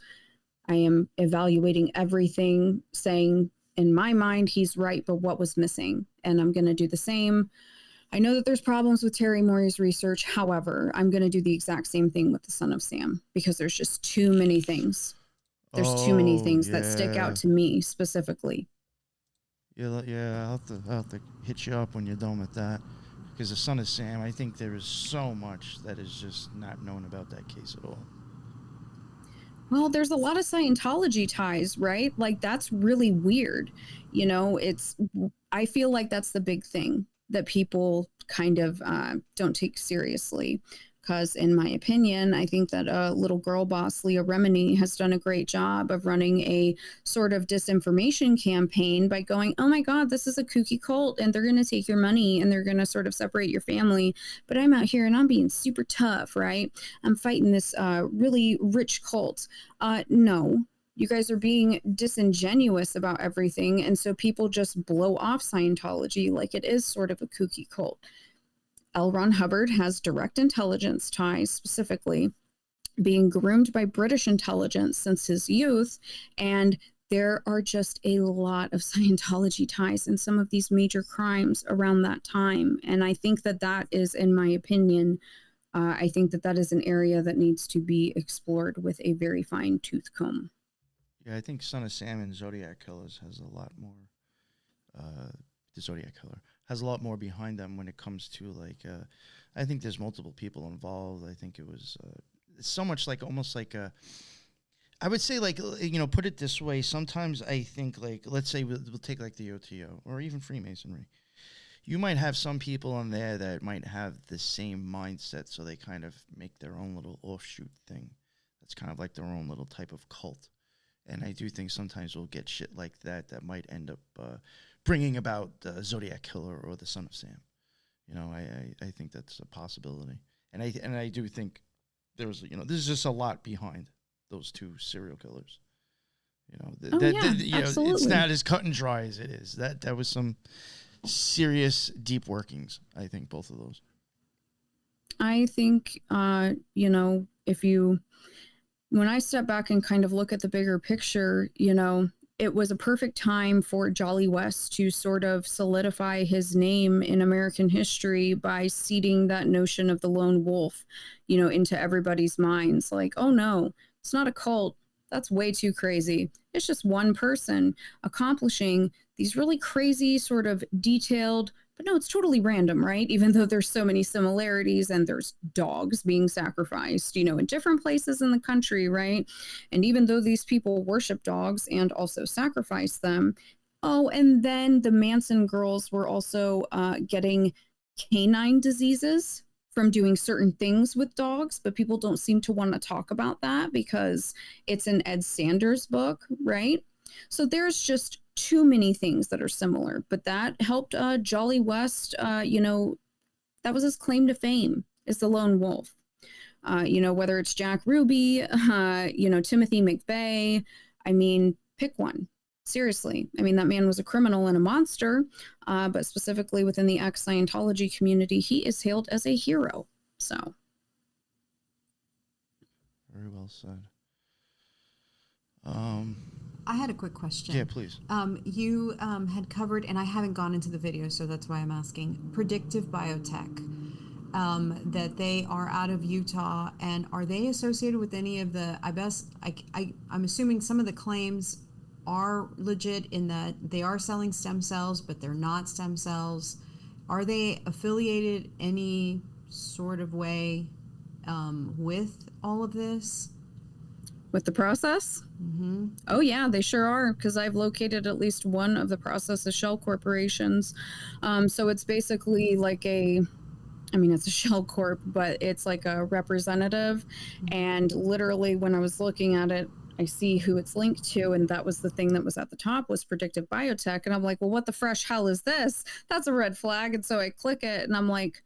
I am evaluating everything, saying in my mind, he's right, but what was missing? And I'm going to do the same. I know that there's problems with Terry Morey's research. However, I'm going to do the exact same thing with the Son of Sam because there's just too many things. There's too many things that stick out to me specifically. Yeah, I'll have to hit you up when you're done with that. Because the Son of Sam, I think there is so much that is just not known about that case at all. Well, there's a lot of Scientology ties, right? Like, that's really weird. I feel like that's the big thing that people kind of don't take seriously. Because in my opinion, I think that little girl boss, Leah Remini, has done a great job of running a sort of disinformation campaign by going, oh my God, this is a kooky cult and they're going to take your money and they're going to sort of separate your family. But I'm out here and I'm being super tough, right? I'm fighting this really rich cult. No, you guys are being disingenuous about everything. And so people just blow off Scientology like it is sort of a kooky cult. L. Ron Hubbard has direct intelligence ties, specifically being groomed by British intelligence since his youth. And there are just a lot of Scientology ties in some of these major crimes around that time. And I think that that is, in my opinion, I think that that is an area that needs to be explored with a very fine tooth comb. Yeah, I think Son of Sam and Zodiac Killers has a lot more, the Zodiac Killer has a lot more behind them when it comes to, like, I think there's multiple people involved. I think it was so much like, almost like a, I would say, like, you know, put it this way. Sometimes I think, like, let's say we'll take like the OTO or even Freemasonry. You might have some people in there that might have the same mindset, so they kind of make their own little offshoot thing. That's kind of like their own little type of cult. And I do think sometimes we'll get shit like that that might end up bringing about the Zodiac Killer or the Son of Sam. You know, I think that's a possibility. And I do think there's, you know, there's just a lot behind those two serial killers. You know, you know, it's not as cut and dry as it is. That was some serious deep workings, I think, both of those. I think, you know, when I step back and kind of look at the bigger picture, you know, it was a perfect time for Jolly West to sort of solidify his name in American history by seeding that notion of the lone wolf, you know, into everybody's minds. Like, oh no, it's not a cult. That's way too crazy. It's just one person accomplishing these really crazy sort of detailed, but no, it's totally random, right? Even though there's so many similarities and there's dogs being sacrificed, you know, in different places in the country, right? And even though these people worship dogs and also sacrifice them, oh, and then the Manson girls were also getting canine diseases from doing certain things with dogs, but people don't seem to want to talk about that because it's an Ed Sanders book, right? So there's just too many things that are similar, but that helped Jolly West, you know, that was his claim to fame, is the lone wolf. You know, whether it's Jack Ruby, you know, Timothy McVeigh, I mean, pick one. Seriously. I mean, that man was a criminal and a monster, but specifically within the ex-Scientology community, he is hailed as a hero. So. Very well said. I had a quick question. Yeah, please. You had covered, and I haven't gone into the video, so that's why I'm asking, Predictive Biotech, that they are out of Utah, and are they associated with any of the, I'm assuming some of the claims are legit in that they are selling stem cells, but they're not stem cells. Are they affiliated any sort of way with all of this? With the process? Mm-hmm. Oh, yeah, they sure are, because I've located at least one of the process's shell corporations. So it's basically like it's a shell corp, but it's like a representative. And literally when I was looking at it, I see who it's linked to, and that was the thing that was at the top was Predictive Biotech. And I'm like, well, what the fresh hell is this? That's a red flag. And so I click it, and I'm like,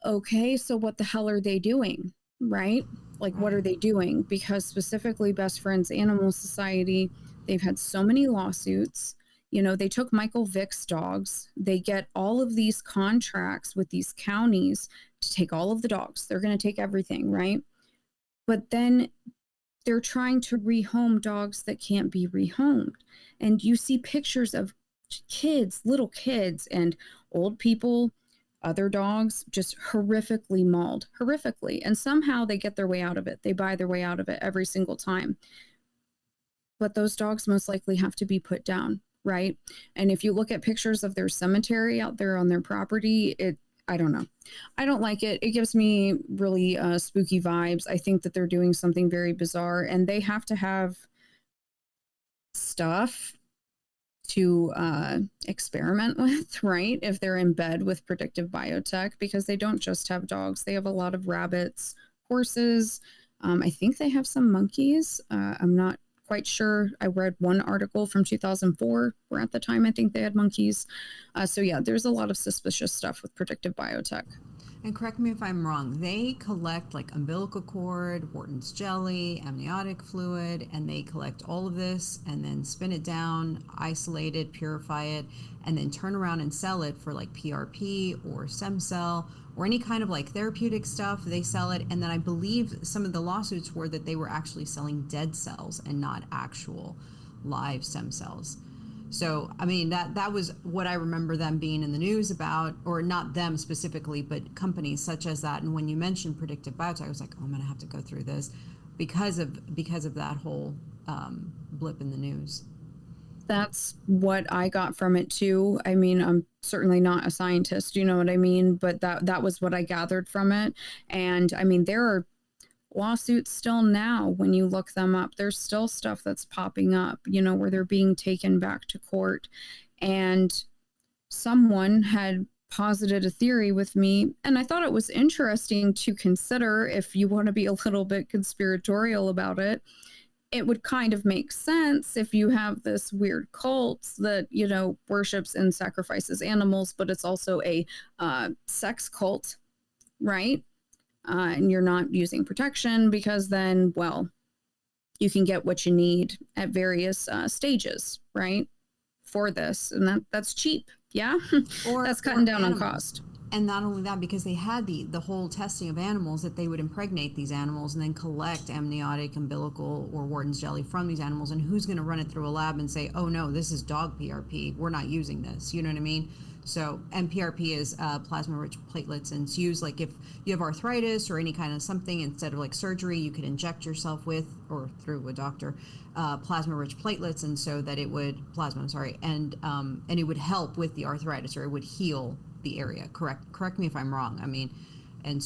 okay, so what the hell are they doing? Right? Like, what are they doing? Because specifically Best Friends Animal Society, they've had so many lawsuits. You know, they took Michael Vick's dogs. They get all of these contracts with these counties to take all of the dogs. They're going to take everything, right? But then they're trying to rehome dogs that can't be rehomed. And you see pictures of kids, little kids and old people, other dogs, just horrifically mauled, horrifically. And somehow they get their way out of it. They buy their way out of it every single time. But those dogs most likely have to be put down, right? And if you look at pictures of their cemetery out there on their property, I don't know. I don't like it. It gives me really spooky vibes. I think that they're doing something very bizarre, and they have to have stuff to experiment with, right? If they're in bed with Predictive Biotech, because they don't just have dogs, they have a lot of rabbits, horses. I think they have some monkeys. I'm not quite sure. I read one article from 2004 where at the time I think they had monkeys. So yeah, there's a lot of suspicious stuff with Predictive Biotech. And correct me if I'm wrong, they collect like umbilical cord, Wharton's jelly, amniotic fluid, and they collect all of this and then spin it down, isolate it, purify it, and then turn around and sell it for like PRP or stem cell or any kind of like therapeutic stuff. They sell it. And then I believe some of the lawsuits were that they were actually selling dead cells and not actual live stem cells. So, I mean, that was what I remember them being in the news about, or not them specifically, but companies such as that. And when you mentioned Predictive Biotech, I was like, oh, I'm going to have to go through this because of that whole blip in the news. That's what I got from it too. I mean, I'm certainly not a scientist, you know what I mean? But that was what I gathered from it. And I mean, there are lawsuits still now when you look them up. There's still stuff that's popping up, you know, where they're being taken back to court. And someone had posited a theory with me, and I thought it was interesting to consider. If you want to be a little bit conspiratorial about it, it would kind of make sense if you have this weird cult that, you know, worships and sacrifices animals, but it's also a sex cult, right? And you're not using protection, because then, well, you can get what you need at various stages, right? For this, and that's cheap, yeah. Or that's cutting down on cost. And not only that, because they had the whole testing of animals, that they would impregnate these animals and then collect amniotic, umbilical, or Wharton's jelly from these animals. And who's going to run it through a lab and say, oh no, this is dog PRP, we're not using this, you know what I mean? So, and PRP is plasma-rich platelets, and it's used like if you have arthritis or any kind of something, instead of like surgery, you could inject yourself with, or through a doctor, plasma-rich platelets, and so that it would, and it would help with the arthritis, or it would heal the area. Correct me if I'm wrong. I mean, and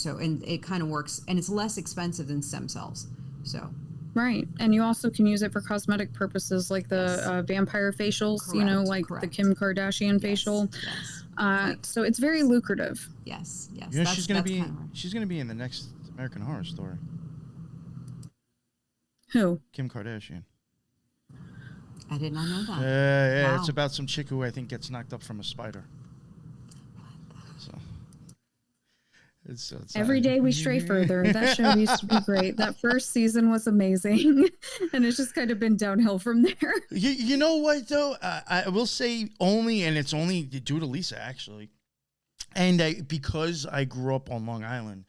it kind of works, and it's less expensive than stem cells. So. Right. And you also can use it for cosmetic purposes, like the vampire facials, you know, like the Kim Kardashian facial. Yes. So it's very lucrative. Yes. You know, she's going to be in the next American Horror Story. Who? Kim Kardashian. I did not know that. Yeah, wow. It's about some chick who I think gets knocked up from a spider. So every day we stray further. That show used to be great. That first season was amazing, and it's just kind of been downhill from there. You know what though? I will say it's only due to Lisa actually, and because I grew up on Long Island.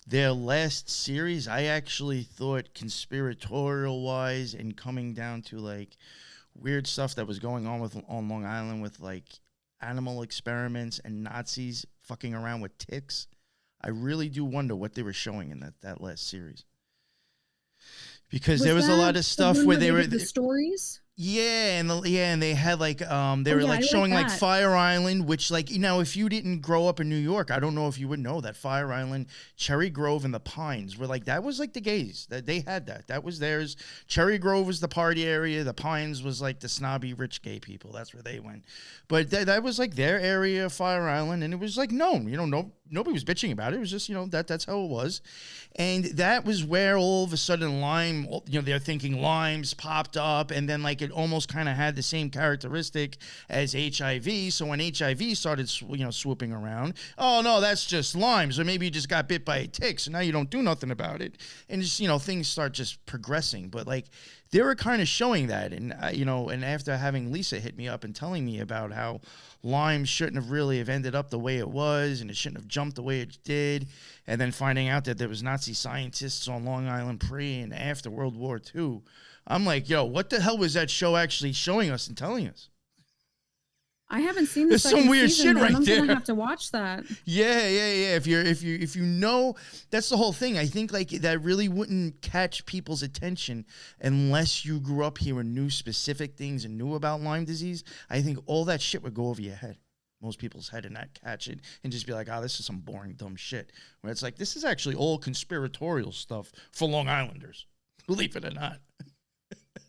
Their last series, I actually thought conspiratorial wise and coming down to like weird stuff that was going on on Long Island with like animal experiments and Nazis fucking around with ticks. I really do wonder what they were showing in that last series. Because there was a lot of stuff where they were the stories. Yeah, and they had like they were like showing like Fire Island, which like, you know, if you didn't grow up in New York, I don't know if you would know that Fire Island, Cherry Grove, and the Pines were like, that was like the gays that they had that was theirs. Cherry Grove was the party area, the Pines was like the snobby rich gay people. That's where they went. But that was like their area, Fire Island, and it was like known, you know, nobody was bitching about it. It was just, you know, that's how it was. And that was where all of a sudden Lyme, you know, they're thinking Lyme's popped up, and then like it almost kind of had the same characteristic as HIV. So when HIV started, you know, swooping around, oh no, that's just Lyme's, or maybe you just got bit by a tick, so now you don't do nothing about it, and just, you know, things start just progressing. But like they were kind of showing that, and you know, and after having Lisa hit me up and telling me about how Lyme shouldn't have really have ended up the way it was, and it shouldn't have jumped the way it did, and then finding out that there was Nazi scientists on Long Island pre and after World War II, I'm like, yo, what the hell was that show actually showing us and telling us? I haven't seen this. There's some weird shit right there. I'm gonna have to watch that. Yeah. If you know, that's the whole thing. I think like that really wouldn't catch people's attention unless you grew up here and knew specific things and knew about Lyme disease. I think all that shit would go over your head, most people's head, and not catch it and just be like, oh, this is some boring dumb shit. Where it's like, this is actually all conspiratorial stuff for Long Islanders, believe it or not.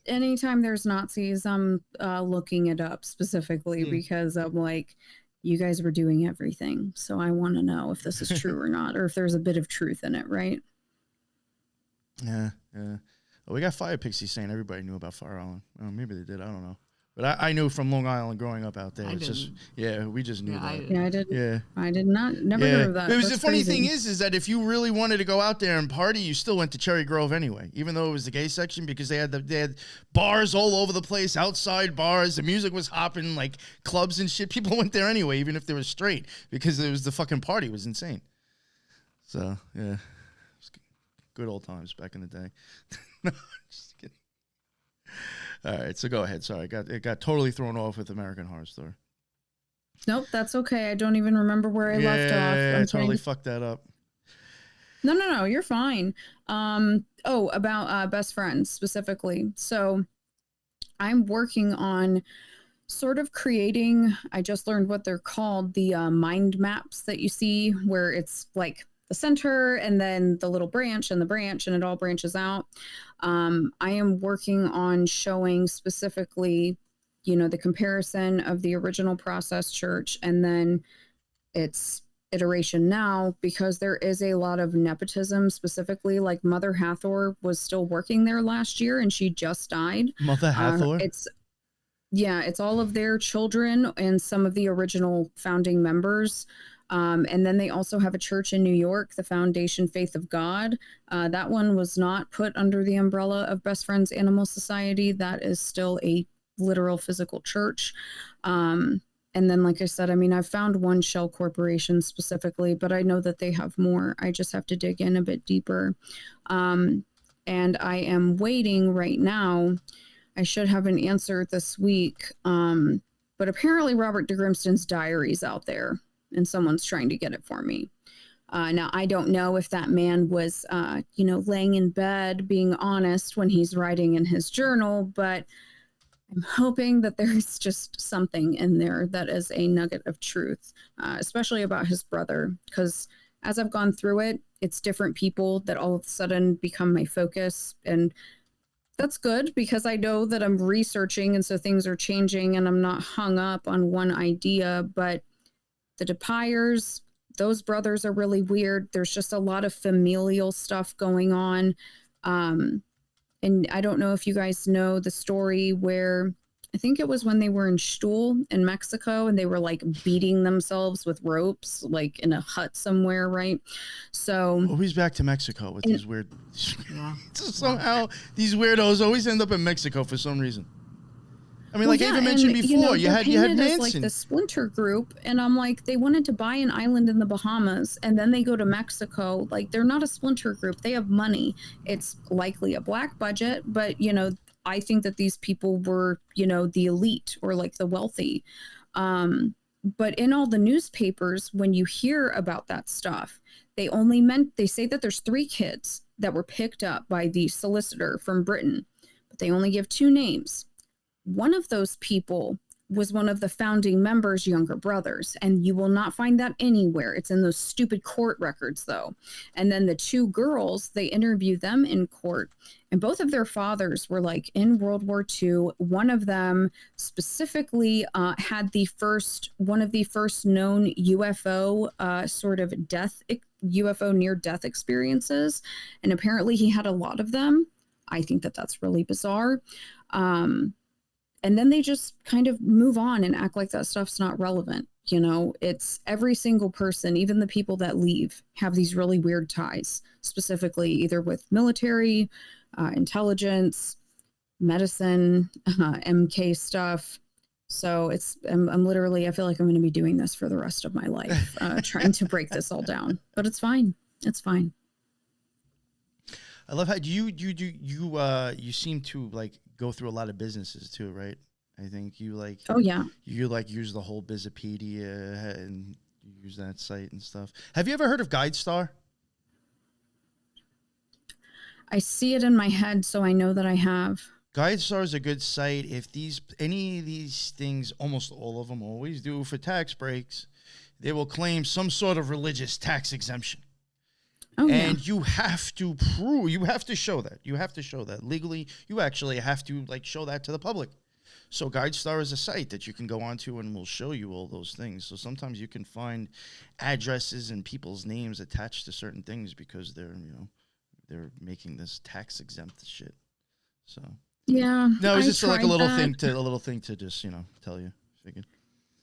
anytime there's Nazis, I'm looking it up specifically because I'm like, you guys were doing everything. So I want to know if this is true or not, or if there's a bit of truth in it, right? Yeah. Well, we got Fire Pixie saying everybody knew about Fire Island. Well, maybe they did. I don't know. But I knew from Long Island growing up out there. We just knew that. I did. Yeah. I did not. Never heard of that. It was the funny crazy. thing is that if you really wanted to go out there and party, you still went to Cherry Grove anyway, even though it was the gay section, because they had bars all over the place, outside bars. The music was hopping, like clubs and shit. People went there anyway, even if they were straight, because it was the fucking party was insane. So yeah, it was good old times back in the day. No, just kidding. All right, so go ahead. Sorry, it got totally thrown off with American Horror Story. Nope, that's okay. I don't even remember where I left off. Yeah, I totally fucked that up. No, you're fine. About best friends specifically. So I'm working on sort of creating, I just learned what they're called, the mind maps that you see where it's like the center and then the little branch and the branch and it all branches out. I am working on showing specifically, the comparison of the original process church and then its iteration now, because there is a lot of nepotism, specifically like Mother Hathor was still working there last year and she just died. Mother Hathor? It's all of their children and some of the original founding members. And then they also have a church in New York, the Foundation Faith of God. That one was not put under the umbrella of Best Friends Animal Society. That is still a literal physical church. And then, like I said, I've found one shell corporation specifically, but I know that they have more. I just have to dig in a bit deeper. And I am waiting right now. I should have an answer this week. But apparently Robert de Grimston's diary is out there. And someone's trying to get it for me. Now, I don't know if that man was, laying in bed, being honest when he's writing in his journal, but I'm hoping that there's just something in there that is a nugget of truth, especially about his brother, because as I've gone through it, it's different people that all of a sudden become my focus. And that's good because I know that I'm researching and so things are changing and I'm not hung up on one idea, but the DePyers, those brothers are really weird. There's just a lot of familial stuff going on. And I don't know if you guys know the story where I think it was when they were in Stuhl in Mexico and they were like beating themselves with ropes, like in a hut somewhere, right? So always back to Mexico with these weird. Yeah. Somehow these weirdos always end up in Mexico for some reason. Like I even mentioned before, you had Manson. Like the splinter group, and I'm like, they wanted to buy an island in the Bahamas, and then they go to Mexico. Like, they're not a splinter group; they have money. It's likely a black budget, but I think that these people were, the elite or like the wealthy. But in all the newspapers, when you hear about that stuff, they say that there's 3 kids that were picked up by the solicitor from Britain, but they only give 2 names. One of those people was one of the founding members' younger brothers, and you will not find that anywhere. It's in those stupid court records, though. And then the 2 girls, they interview them in court, and both of their fathers were like in World War II. One of them specifically had one of the first known UFO UFO near-death experiences, and apparently he had a lot of them. I think that that's really bizarre. And then they just kind of move on and act like that stuff's not relevant. It's every single person, even the people that leave, have these really weird ties, specifically either with military, intelligence, medicine, MK stuff. So I'm literally, I feel like I'm going to be doing this for the rest of my life, trying to break this all down. But it's fine. It's fine. I love how you seem to like go through a lot of businesses too, right? I think you like. Oh yeah. You like use the whole Bizopedia and you use that site and stuff. Have you ever heard of Guidestar? I see it in my head, so I know that I have. Guidestar is a good site. If any of these things, almost all of them always do for tax breaks, they will claim some sort of religious tax exemption. Oh, and you have to show that legally. You actually have to like show that to the public. So Guidestar is a site that you can go onto and will show you all those things. So sometimes you can find addresses and people's names attached to certain things because they're making this tax exempt shit. So yeah. no, it's just like a little that. thing to just tell you. Figured.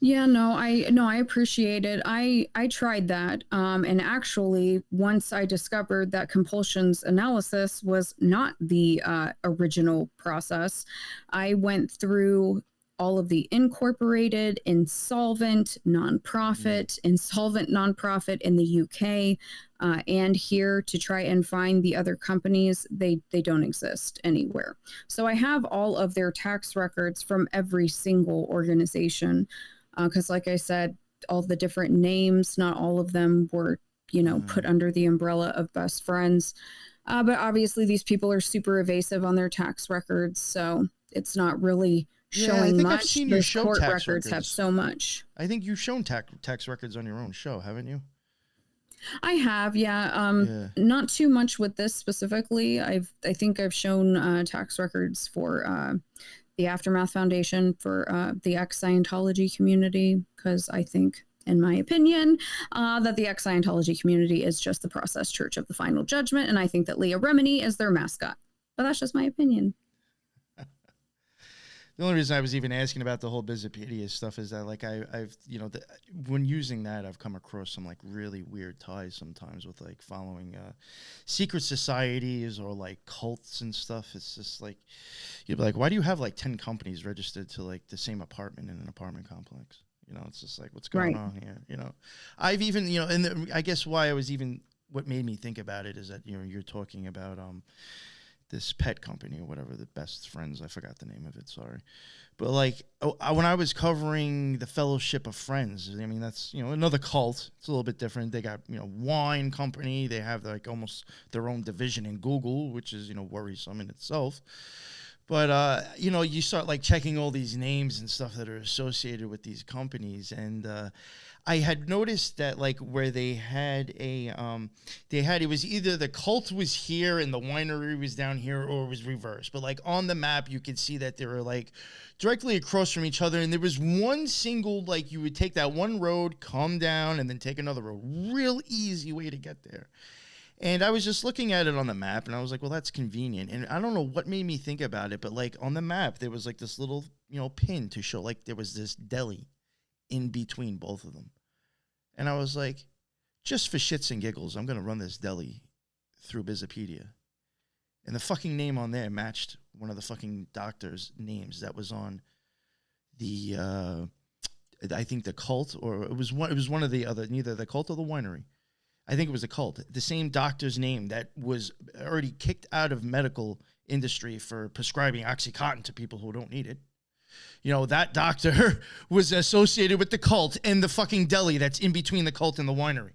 Yeah, no, I appreciate it. I tried that. And actually, once I discovered that compulsions analysis was not the original process, I went through all of the incorporated, insolvent nonprofit in the UK and here to try and find the other companies. They don't exist anywhere. So I have all of their tax records from every single organization. Because like I said, all the different names, not all of them were, put under the umbrella of best friends. But obviously these people are super evasive on their tax records. So it's not really showing much. I've seen you show court tax records have so much. I think you've shown tax records on your own show, haven't you? I have, yeah. Not too much with this specifically. I think I've shown tax records for the Aftermath Foundation, for the ex-Scientology community, because I think, in my opinion, that the ex-Scientology community is just the process church of the final judgment, and I think that Leah Remini is their mascot. But that's just my opinion. The only reason I was even asking about the whole Bizopedia stuff is that, like, I've when using that, I've come across some, like, really weird ties sometimes with, like, following secret societies or, like, cults and stuff. It's just, like, you'd be like, why do you have, like, 10 companies registered to, like, the same apartment in an apartment complex? It's just, like, what's going on here, I've even, and I guess why I was even, what made me think about it is that, you're talking about, this pet company or whatever, the Best Friends, I forgot the name of it, sorry. But like, when I was covering the Fellowship of Friends, I mean, that's, another cult. It's a little bit different. They got, wine company. They have like almost their own division in Google, which is, worrisome in itself. But, you start like checking all these names and stuff that are associated with these companies. And I had noticed that like where they had it was either the cult was here and the winery was down here, or it was reversed. But like on the map, you could see that they were like directly across from each other. And there was one single, like you would take that one road, come down, and then take another road. Real easy way to get there. And I was just looking at it on the map, and I was like, well, that's convenient. And I don't know what made me think about it, but like on the map, there was like this little, pin to show like there was this deli in between both of them. And I was like, just for shits and giggles, I'm going to run this deli through Bizopedia. And the fucking name on there matched one of the fucking doctors' names that was on the, I think the cult, or it was one of the other, neither the cult or the winery. I think it was a cult. The same doctor's name that was already kicked out of medical industry for prescribing OxyContin to people who don't need it. That doctor was associated with the cult and the fucking deli that's in between the cult and the winery.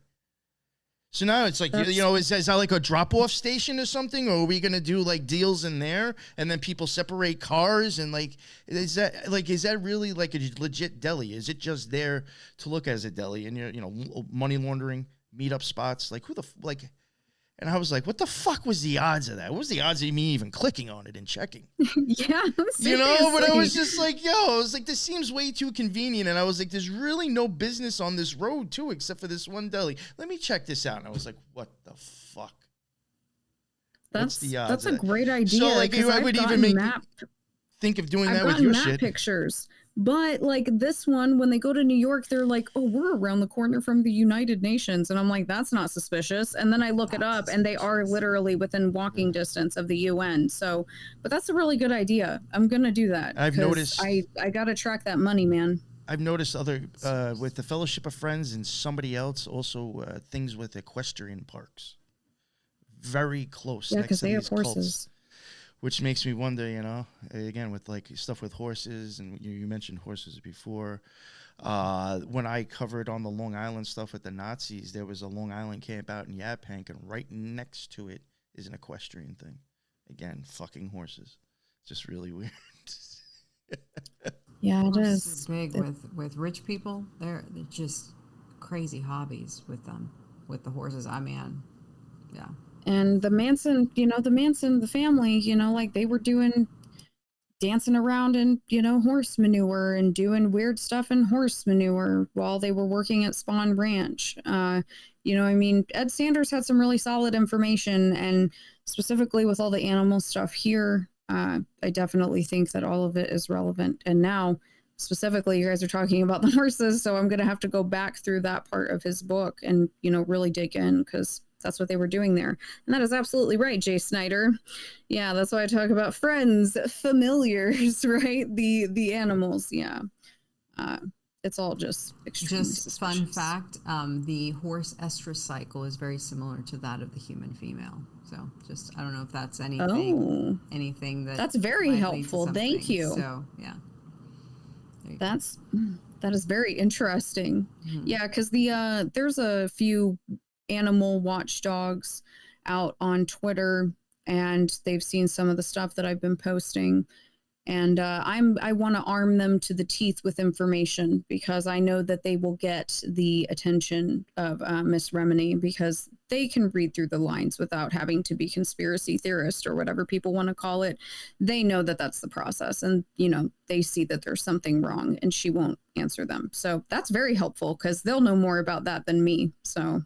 So now it's like, is that like a drop-off station or something? Or are we going to do like deals in there and then people separate cars? And like, is that really like a legit deli? Is it just there to look as a deli and, money laundering, meetup spots? Like and I was like, what the fuck was the odds of that? What was the odds of me even clicking on it and checking? Yeah, seriously. But I was just like, I was like, this seems way too convenient. And I was like, there's really no business on this road too, except for this one deli. Let me check this out. And I was like, what the fuck? What's the odds? That's a great idea. So like, I would even make think of doing that with your shit. Pictures. But like this one, when they go to New York, they're like, oh, we're around the corner from the United Nations. And I'm like, that's not suspicious. And then I look it up and they are literally within walking distance of the UN. So, but that's a really good idea. I'm going to do that. I've noticed. I got to track that money, man. I've noticed other, with the Fellowship of Friends and somebody else, also things with equestrian parks. Very close. Yeah, because they have horses. Cults. Which makes me wonder, again, with like stuff with horses, and you mentioned horses before. When I covered on the Long Island stuff with the Nazis, there was a Long Island camp out in Yaphank, and right next to it is an equestrian thing. Again, fucking horses. Just really weird. Yeah, it is big with rich people. They're just crazy hobbies with them, with the horses. I mean, Yeah. And the Manson, the family, like they were dancing around in, horse manure and doing weird stuff in horse manure while they were working at Spawn Ranch. Ed Sanders had some really solid information, and specifically with all the animal stuff here, I definitely think that all of it is relevant. And now, specifically, you guys are talking about the horses, so I'm going to have to go back through that part of his book and, really dig in, because that's what they were doing there. And that is absolutely right, Jay Snyder. Yeah, that's why I talk about friends, familiars, right? The animals, yeah. It's all just extremely suspicious. Fun fact, the horse estrus cycle is very similar to that of the human female. So I don't know if that's anything that's very helpful. Thank you. So, yeah. That is very interesting. Mm-hmm. Yeah, because there's a few animal watchdogs out on Twitter, and they've seen some of the stuff that I've been posting, and I want to arm them to the teeth with information, because I know that they will get the attention of Miss Remini, because they can read through the lines without having to be conspiracy theorist or whatever people want to call it. They know that that's the process, and they see that there's something wrong, and she won't answer them. So that's very helpful, because they'll know more about that than me. So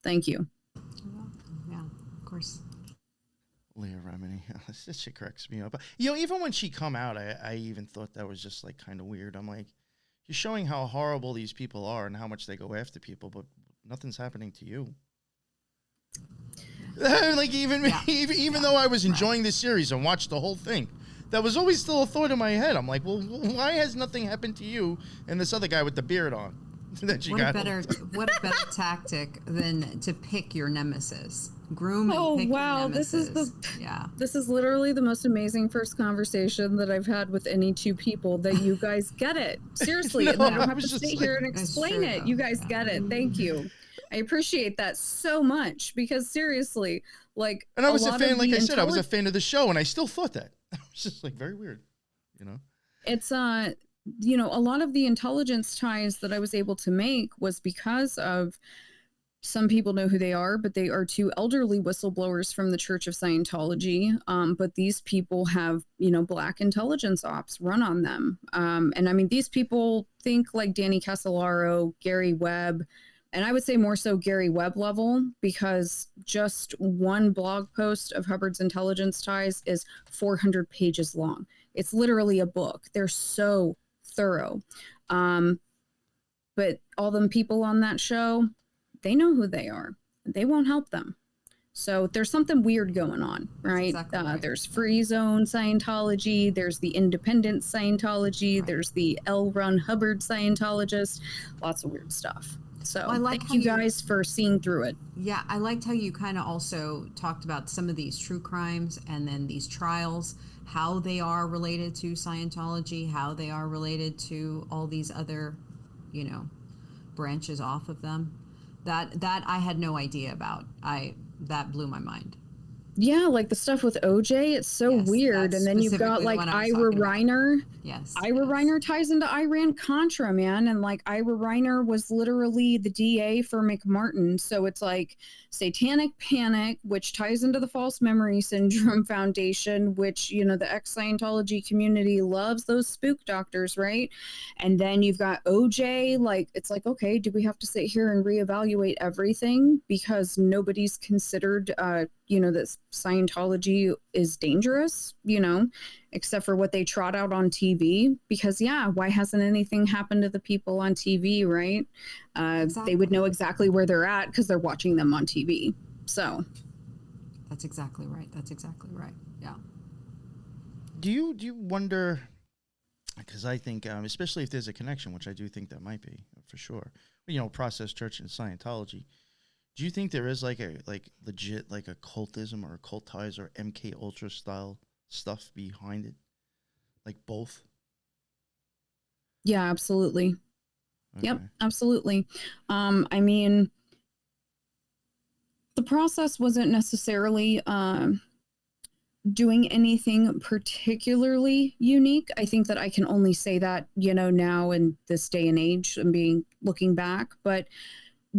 thank you. Yeah, of course. Leah Remini, this shit cracks me up. Even when she come out, I even thought that was just like kind of weird. I'm like, you're showing how horrible these people are and how much they go after people, but nothing's happening to you. Like even though I was enjoying this series and watched the whole thing, that was always still a thought in my head. I'm like, well, why has nothing happened to you and this other guy with the beard on? What a better tactic than to pick your nemesis. Groom and pick your nemesis. This is literally the most amazing first conversation that I've had with any two people, that you guys get it. Seriously, and I don't have to sit here and explain it. You guys get it. Thank you. I appreciate that so much, because seriously, like, and I was a fan, like I said, I was a fan of the show, and I still thought that. It was just like very weird, It's a lot of the intelligence ties that I was able to make was because of, some people know who they are, but they are two elderly whistleblowers from the Church of Scientology. But these people have, black intelligence ops run on them. And I mean, these people think like Danny Casolaro, Gary Webb, and I would say more so Gary Webb level, because just one blog post of Hubbard's intelligence ties is 400 pages long. It's literally a book. They're so thorough. But all them people on that show, they know who they are. They won't help them. So there's something weird going on, right? Exactly right. There's free zone Scientology. There's the independent Scientology. Right. There's the L. Ron Hubbard Scientologist. Lots of weird stuff. So thank you guys for seeing through it. Yeah, I liked how you kind of also talked about some of these true crimes and then these trials, how they are related to Scientology, how they are related to all these other, branches off of them. That I had no idea about. That blew my mind. Yeah, like the stuff with OJ, it's so weird. And then you've got like Ira Reiner. Yes. Ira Reiner ties into Iran-Contra, man. And like Ira Reiner was literally the DA for McMartin. So it's like Satanic Panic, which ties into the False Memory Syndrome Foundation, which, the ex-Scientology community loves those spook doctors, right? And then you've got OJ, like, it's like, okay, do we have to sit here and reevaluate everything? Because nobody's considered, that Scientology is dangerous, except for what they trot out on TV. Because, why hasn't anything happened to the people on TV, right? Exactly. They would know exactly where they're at because they're watching them on TV. So. That's exactly right. Yeah. Do you wonder, because I think, especially if there's a connection, which I do think there might be, for sure, Process Church and Scientology, do you think there is legit like occultism or occult ties or MK Ultra style stuff behind it? Like both? Yeah, absolutely. Okay. Yep, absolutely. I mean, the process wasn't necessarily doing anything particularly unique. I think that I can only say that, now in this day and age and looking back, but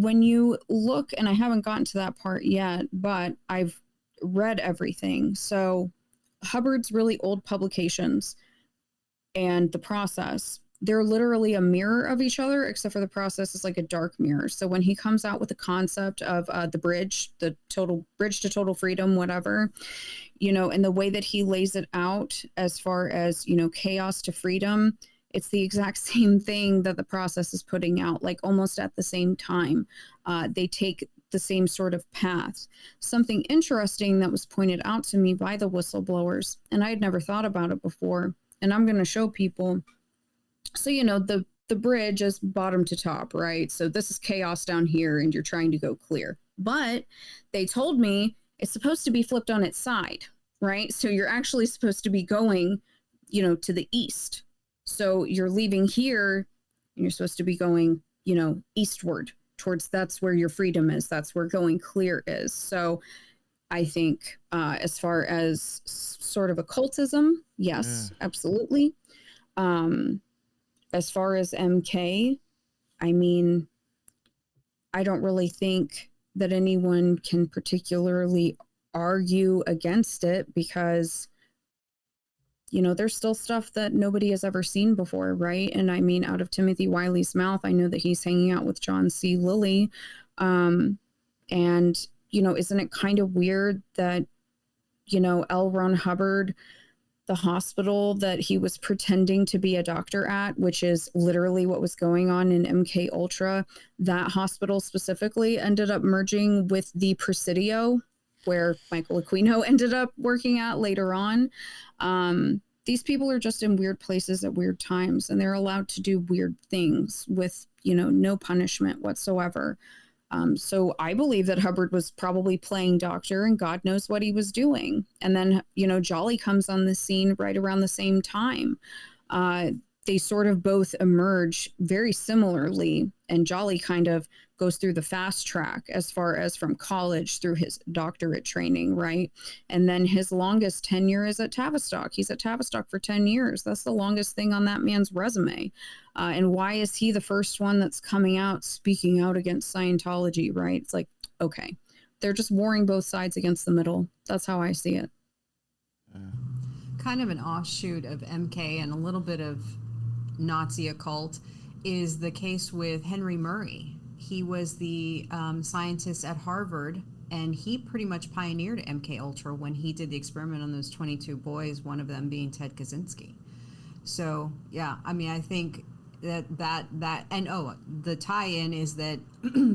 when you look, and I haven't gotten to that part yet, but I've read everything. So Hubbard's really old publications and the process, they're literally a mirror of each other, except for the process is like a dark mirror. So when he comes out with the concept of the bridge, the total bridge to total freedom, whatever, you know, and the way that he lays it out as far as, you know, chaos to freedom, it's the exact same thing that the process is putting out, like almost at the same time. They take the same sort of path. Something interesting that was pointed out to me by the whistleblowers, and I had never thought about it before, and I'm going to show people. So, you know, the bridge is bottom to top, right? So this is chaos down here and you're trying to go clear. But they told me it's supposed to be flipped on its side, right? So you're actually supposed to be going, you know, to the east. So you're leaving here and you're supposed to be going, you know, eastward towards, that's where your freedom is. That's where going clear is. So I think as far as sort of occultism, yes, absolutely. As far as MK, I mean, I don't really think that anyone can particularly argue against it because, you know, there's still stuff that nobody has ever seen before, right? And I mean, out of Timothy Wiley's mouth, I know that he's hanging out with John C. Lilly. And, you know, isn't it kind of weird that, you know, L. Ron Hubbard, the hospital that he was pretending to be a doctor at, which is literally what was going on in MK Ultra, that hospital specifically ended up merging with the Presidio, where Michael Aquino ended up working at later on. These people are just in weird places at weird times, and they're allowed to do weird things with, you know, no punishment whatsoever. So I believe that Hubbard was probably playing doctor and God knows what he was doing. And then, you know, Jolly comes on the scene right around the same time. They sort of both emerge very similarly, and Jolly kind of goes through the fast track as far as from college through his doctorate training, right? And then his longest tenure is at Tavistock. He's at Tavistock for 10 years. That's the longest thing on that man's resume. And why is he the first one that's coming out, speaking out against Scientology, right? It's like, okay, they're just warring both sides against the middle. That's how I see it. Kind of an offshoot of MK and a little bit of Nazi occult is the case with Henry Murray. He was the scientist at Harvard, and he pretty much pioneered MK Ultra when he did the experiment on those 22 boys, one of them being Ted Kaczynski. So yeah, I mean, I think that and the tie-in is that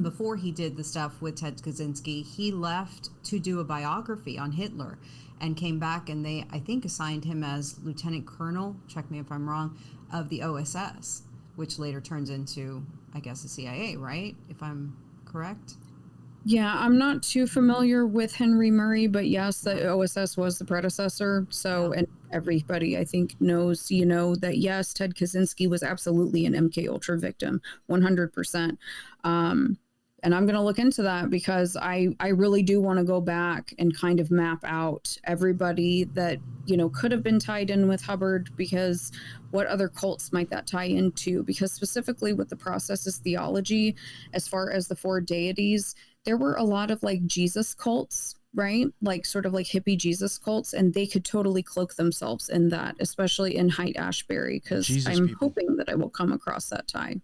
before he did the stuff with Ted Kaczynski, he left to do a biography on Hitler and came back, and they, I think, assigned him as lieutenant colonel, check me if I'm wrong, of the OSS, which later turns into, I guess, the CIA, right? If I'm correct? Yeah, I'm not too familiar with Henry Murray, but yes, the OSS was the predecessor. So, and everybody, I think, knows, you know, that yes, Ted Kaczynski was absolutely an MK Ultra victim, 100%. And I'm going to look into that because I really do want to go back and kind of map out everybody that, you know, could have been tied in with Hubbard, because what other cults might that tie into? Because specifically with the processes theology, as far as the four deities, there were a lot of like Jesus cults, right? Like sort of like hippie Jesus cults, and they could totally cloak themselves in that, especially in Haight-Ashbury, because I'm hoping that I will come across that tie.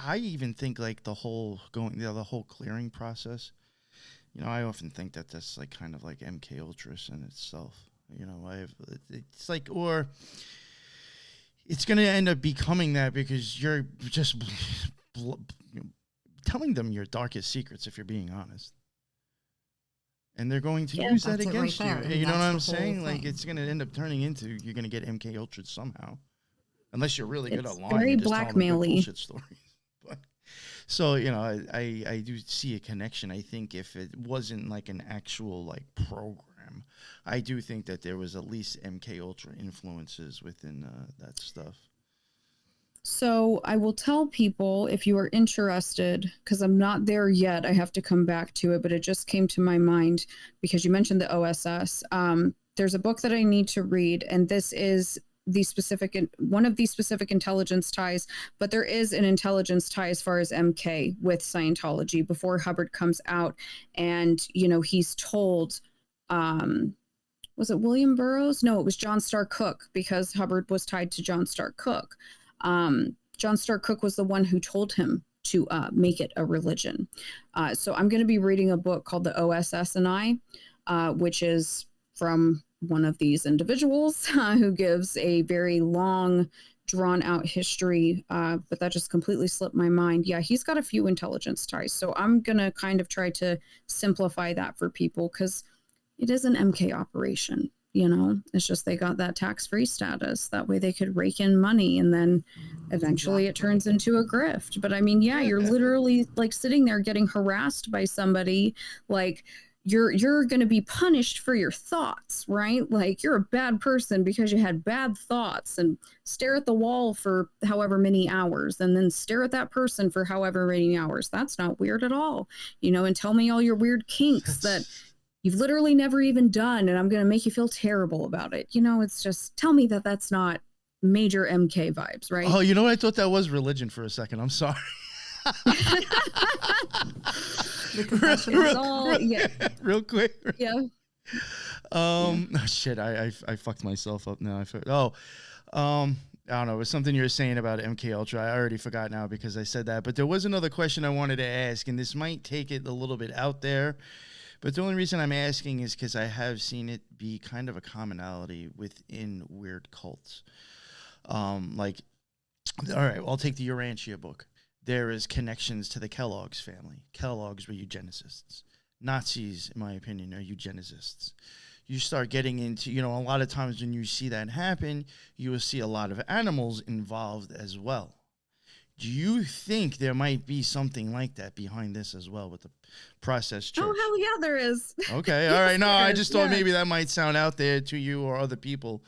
I even think like the whole clearing process, you know, I often think that that's like kind of like MK Ultras in itself. You know, it's like, or it's going to end up becoming that because you're just telling them your darkest secrets, if you're being honest. And they're going to use that against you. You know what I'm saying? Like, it's going to end up turning into, you're going to get MK Ultras somehow. Unless you're really good at lying. Very and just blackmail-y. bullshit stories. But, so, you know, I do see a connection. I think if it wasn't like an actual like program, I do think that there was at least MK Ultra influences within that stuff. So I will tell people, if you are interested, because I'm not there yet, I have to come back to it, but it just came to my mind because you mentioned the OSS. There's a book that I need to read, and this is one of these specific intelligence ties, but there is an intelligence tie as far as MK with Scientology before Hubbard comes out, and he's told, was it William Burroughs? No, it was John Starr Cook, because Hubbard was tied to John Starr Cook. John Starr Cook was the one who told him to make it a religion. So I'm going to be reading a book called The OSS and I, which is from one of these individuals who gives a very long, drawn out history, but that just completely slipped my mind. Yeah, he's got a few intelligence ties. So I'm going to kind of try to simplify that for people, because it is an MK operation. It's just they got that tax-free status. That way they could rake in money, and then eventually it turns into a grift. But I mean, yeah, you're literally like sitting there getting harassed by somebody. Like, you're going to be punished for your thoughts, right? Like, you're a bad person because you had bad thoughts, and stare at the wall for however many hours, and then stare at that person for however many hours. That's not weird at all. And tell me all your weird kinks that you've literally never even done, and I'm going to make you feel terrible about it. It's just, tell me that that's not major MK vibes, right? Oh, I thought that was religion for a second. I'm sorry. The confessionals. Real quick. Yeah. Oh, shit, I fucked myself up now. I don't know. It was something you were saying about MK Ultra. I already forgot now because I said that. But there was another question I wanted to ask, and this might take it a little bit out there. But the only reason I'm asking is because I have seen it be kind of a commonality within weird cults. All right, I'll take the Urantia book. There is connections to the Kellogg's family. Kellogg's were eugenicists. Nazis, in my opinion, are eugenicists. You start getting into, a lot of times when you see that happen, you will see a lot of animals involved as well. Do you think there might be something like that behind this as well with the processed church? Oh, hell yeah, there is. Okay, all right. No, I just thought maybe that might sound out there to you or other people.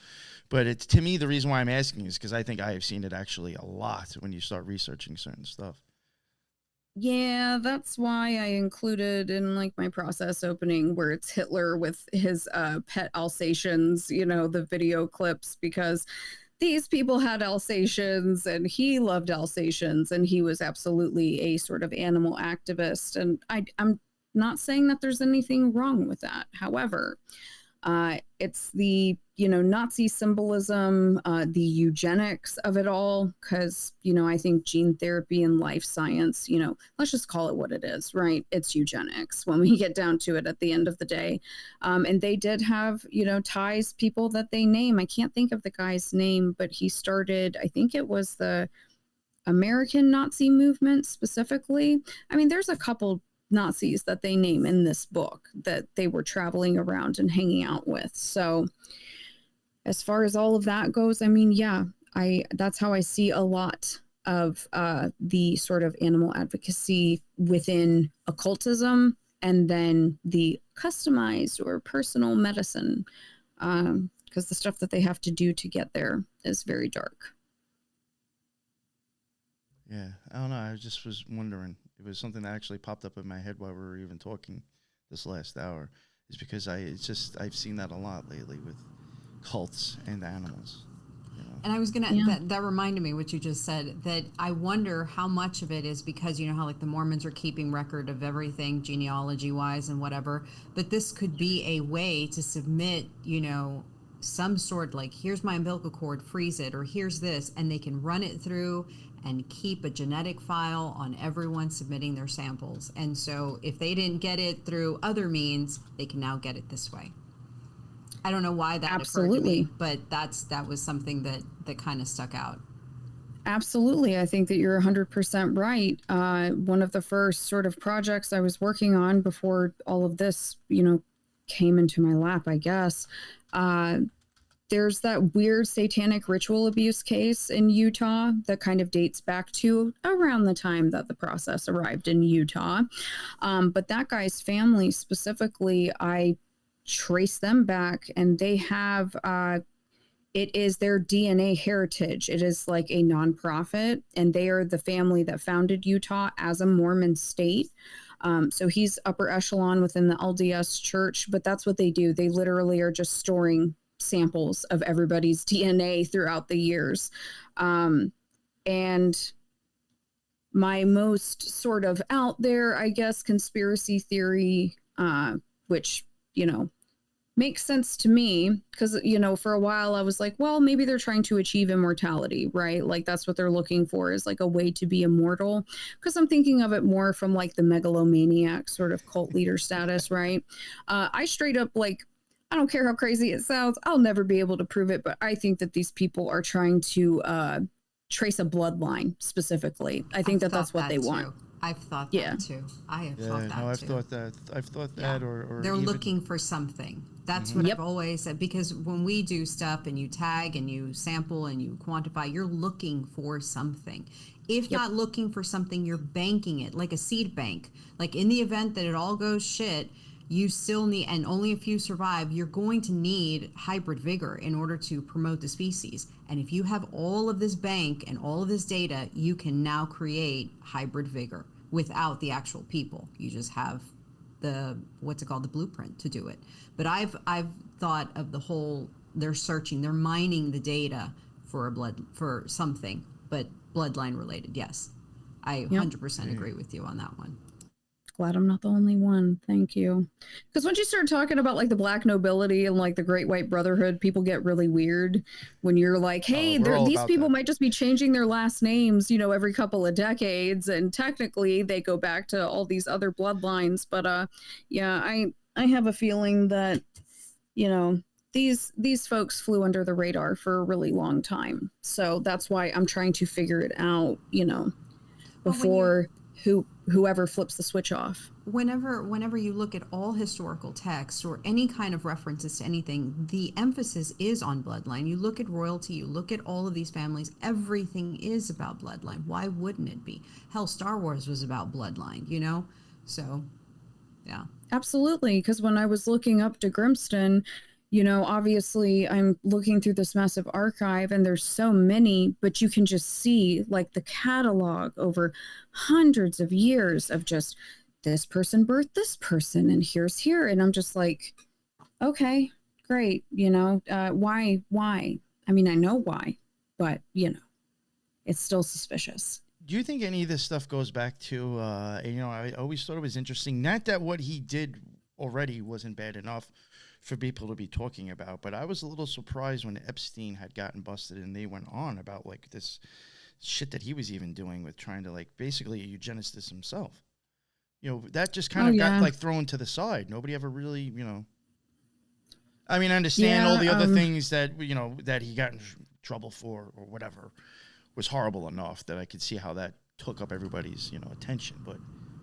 But to me, the reason why I'm asking is because I think I have seen it actually a lot when you start researching certain stuff. Yeah, that's why I included in my process opening where it's Hitler with his pet Alsatians, the video clips, because these people had Alsatians and he loved Alsatians, and he was absolutely a sort of animal activist. And I'm not saying that there's anything wrong with that. However, it's the, Nazi symbolism, the eugenics of it all, because, I think gene therapy and life science, let's just call it what it is, right? It's eugenics when we get down to it at the end of the day. And they did have, ties, people that they name. I can't think of the guy's name, but he started, I think it was the American Nazi movement specifically. I mean, there's a couple Nazis that they name in this book that they were traveling around and hanging out with. So as far as all of that goes, I mean, yeah, that's how I see a lot of the sort of animal advocacy within occultism, and then the customized or personal medicine, because the stuff that they have to do to get there is very dark. Yeah, I don't know. I just was wondering. It was something that actually popped up in my head while we were even talking this last hour. Is because I've seen that a lot lately with cults and animals. And I was gonna that reminded me what you just said, that I wonder how much of it is because how the Mormons are keeping record of everything genealogy wise and whatever, but this could be a way to submit some sort, here's my umbilical cord, freeze it, or here's this, and they can run it through and keep a genetic file on everyone submitting their samples. And so if they didn't get it through other means, they can now get it this way. I don't know why that occurred to me, but that was something that kind of stuck out. Absolutely. I think that you're 100% right. One of the first sort of projects I was working on before all of this, came into my lap, I guess, there's that weird satanic ritual abuse case in Utah that kind of dates back to around the time that the process arrived in Utah. But that guy's family specifically, I traced them back, and they have, it is their DNA heritage. It is like a nonprofit, and they are the family that founded Utah as a Mormon state. So he's upper echelon within the LDS church, but that's what they do. They literally are just storing samples of everybody's DNA throughout the years. And my most sort of out there, I guess, conspiracy theory, which, you know, makes sense to me because, you know, for a while I was like, well, maybe they're trying to achieve immortality, right? Like that's what they're looking for, is like a way to be immortal. Because I'm thinking of it more from like the megalomaniac sort of cult leader status, right? I straight up, like, I don't care how crazy it sounds, I'll never be able to prove it, but I think that these people are trying to trace a bloodline specifically. I think that's what they want. I've thought that too. I have thought that I've too. I've thought that, or they're even looking for something. That's what I've always said, because when we do stuff and you tag and you sample and you quantify, you're looking for something. If not looking for something, you're banking it like a seed bank. Like in the event that it all goes shit, you still need, and only a few survive, you're going to need hybrid vigor in order to promote the species. And if you have all of this bank and all of this data, you can now create hybrid vigor without the actual people. You just have the, what's it called, the blueprint to do it. But I've thought of the whole, they're searching, they're mining the data for something, but bloodline related. Yes, I 100% agree with you on that one. Glad I'm not the only one. Thank you. Because once you start talking about like the black nobility and like the Great White Brotherhood, people get really weird when you're like, hey, these people might just be changing their last names, you know, every couple of decades. And technically they go back to all these other bloodlines. But yeah, I have a feeling that, you know, these folks flew under the radar for a really long time. So that's why I'm trying to figure it out, you know, before whoever flips the switch off. Whenever you look at all historical texts or any kind of references to anything, the emphasis is on bloodline. You look at royalty, you look at all of these families, everything is about bloodline. Why wouldn't it be? Hell, Star Wars was about bloodline, you know? So, yeah. Absolutely, because when I was looking up to Grimston, you know, obviously I'm looking through this massive archive and there's so many, but you can just see like the catalog over hundreds of years of just this person birthed this person and here's here. And I'm just like, okay, great. You know, why? I mean, I know why, but you know, it's still suspicious. Do you think any of this stuff goes back to, you know, I always thought it was interesting, not that what he did already wasn't bad enough for people to be talking about, but I was a little surprised when Epstein had gotten busted and they went on about like this shit that he was even doing with trying to like basically a eugenicist himself. You know, that just kind of got like thrown to the side. Nobody ever really, you know, I mean, I understand all the other things that, you know, that he got in trouble for or whatever was horrible enough that I could see how that took up everybody's, you know, attention. But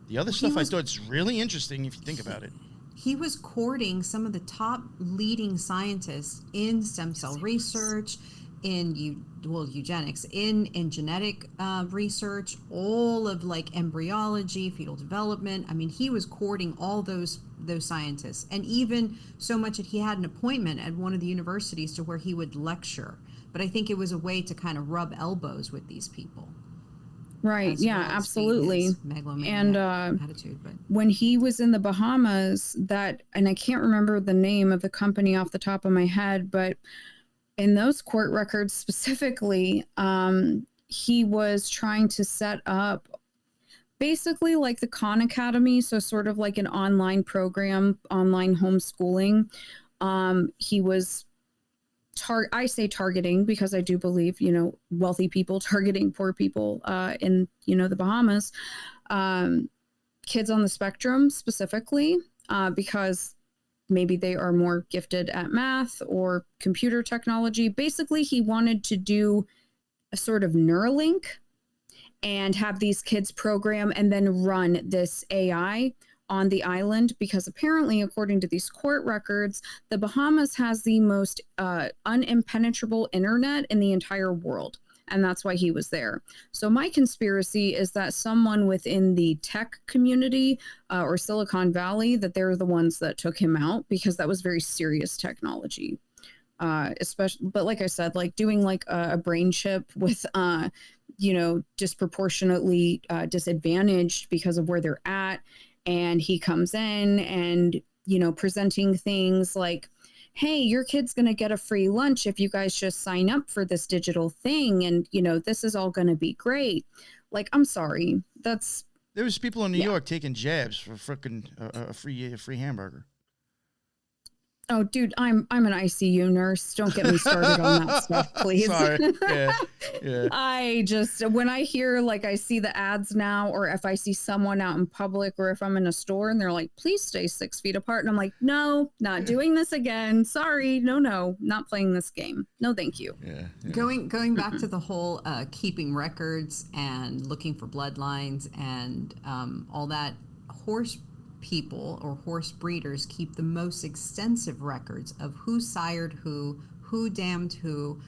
the other stuff I thought it's really interesting if you think about it. He was courting some of the top leading scientists in stem cell research, in eugenics, in genetic research, all of like embryology, fetal development. I mean, he was courting all those scientists, and even so much that he had an appointment at one of the universities to where he would lecture. But I think it was a way to kind of rub elbows with these people. Right. Yeah, absolutely. And attitude, but when he was in the Bahamas, and I can't remember the name of the company off the top of my head, but in those court records specifically, he was trying to set up basically like the Khan Academy. So sort of like an online program, online homeschooling. He was I say targeting because I do believe, you know, wealthy people targeting poor people in, you know, the Bahamas, kids on the spectrum specifically, because maybe they are more gifted at math or computer technology. Basically, he wanted to do a sort of Neuralink and have these kids program and then run this AI on the island, because apparently, according to these court records, the Bahamas has the most unimpenetrable internet in the entire world. And that's why he was there. So my conspiracy is that someone within the tech community or Silicon Valley, that they're the ones that took him out, because that was very serious technology. Especially, but like I said, like doing like a brain chip with, you know, disproportionately disadvantaged because of where they're at. And he comes in and, you know, presenting things like, hey, your kid's going to get a free lunch if you guys just sign up for this digital thing. And, you know, this is all going to be great. Like, I'm sorry. There was people in New York taking jabs for frickin' a free hamburger. Oh, dude, I'm an ICU nurse. Don't get me started on that stuff, please. Sorry. Yeah. I just, when I hear, like, I see the ads now, or if I see someone out in public, or if I'm in a store and they're like, please stay 6 feet apart. And I'm like, no, not doing this again. Sorry. No, not playing this game. No, thank you. Yeah. Going back to the whole keeping records and looking for bloodlines and all that, horse people or horse breeders keep the most extensive records of who sired who damned who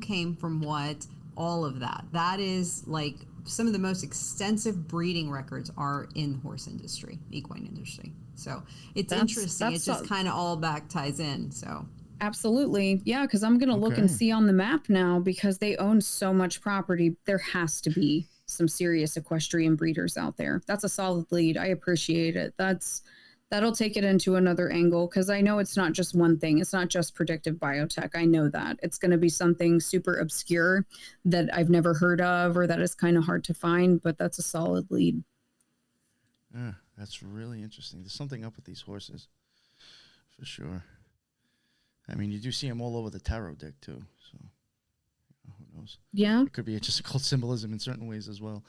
came from what, all of that. That is like some of the most extensive breeding records are in the horse industry, equine industry. So it's interesting. It just kind of all back ties in. So absolutely. Yeah, because I'm going to look and see on the map now, because they own so much property. There has to be some serious equestrian breeders out there. That's a solid lead. I appreciate it. That'll take it into another angle, because I know it's not just one thing. It's not just predictive biotech. I know that it's going to be something super obscure that I've never heard of, or that is kind of hard to find, but that's a solid lead. Yeah, that's really interesting. There's something up with these horses, for sure. I mean, you do see them all over the tarot deck too, so who knows? Yeah. It could be just occult symbolism in certain ways as well.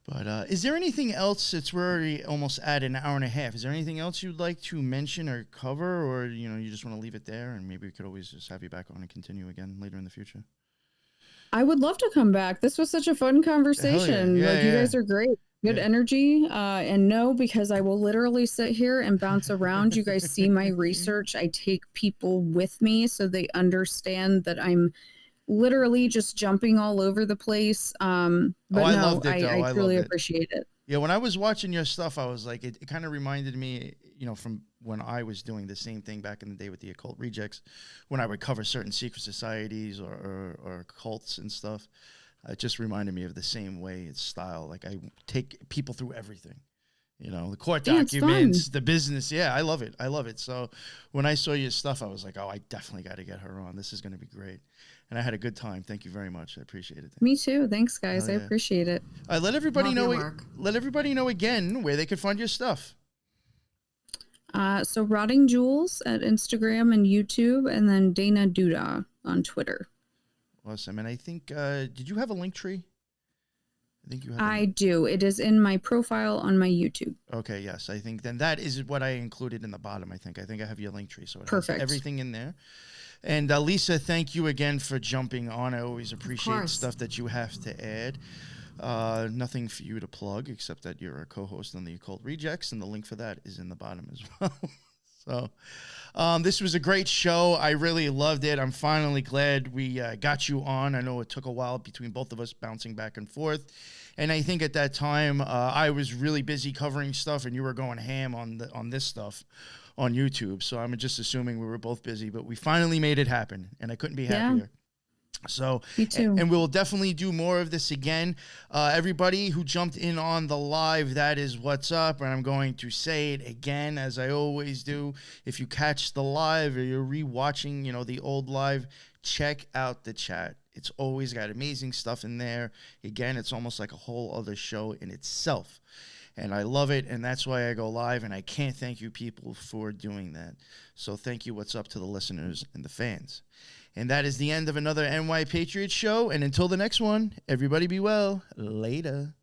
But is there anything else? We're already almost at an hour and a half. Is there anything else you'd like to mention or cover, or you just want to leave it there, and maybe we could always just have you back on and continue again later in the future? I would love to come back. This was such a fun conversation. Yeah. You guys are great. Good energy. And no, because I will literally sit here and bounce around. You guys see my research. I take people with me so they understand that I'm literally just jumping all over the place. But I truly appreciate it. Yeah, when I was watching your stuff, I was like, it kind of reminded me, from when I was doing the same thing back in the day with the Occult Rejects, when I would cover certain secret societies or cults and stuff. It just reminded me of the same way it's style. Like, I take people through everything, the court documents, the business. Yeah, I love it. So when I saw your stuff, I was like, oh, I definitely got to get her on. This is going to be great. And I had a good time. Thank you very much. I appreciate it. Me too. Thanks, guys. I appreciate it. Let everybody know again where they could find your stuff. So Rottingjewels at Instagram and YouTube, and then Dana Duda on Twitter. Awesome. And I think, did you have a link tree? I think you have. I do. It is in my profile on my YouTube. Okay. Yes. I think then that is what I included in the bottom. I think I have your link tree. So it perfect. Has everything in there. And Lisa, thank you again for jumping on. I always appreciate stuff that you have to add. Nothing for you to plug except that you're a co-host on the Occult Rejects, and the link for that is in the bottom as well. So this was a great show. I really loved it. I'm finally glad we got you on. I know it took a while between both of us bouncing back and forth. And I think at that time I was really busy covering stuff, and you were going ham on this stuff on YouTube. So I'm just assuming we were both busy, but we finally made it happen, and I couldn't be happier. So, and we'll definitely do more of this again. Everybody who jumped in on the live, that is what's up. And I'm going to say it again, as I always do. If you catch the live or you're rewatching, the old live, check out the chat. It's always got amazing stuff in there. Again, it's almost like a whole other show in itself. And I love it, and that's why I go live, and I can't thank you people for doing that. So thank you, what's up, to the listeners and the fans. And that is the end of another NY Patriot show. And until the next one, everybody be well. Later.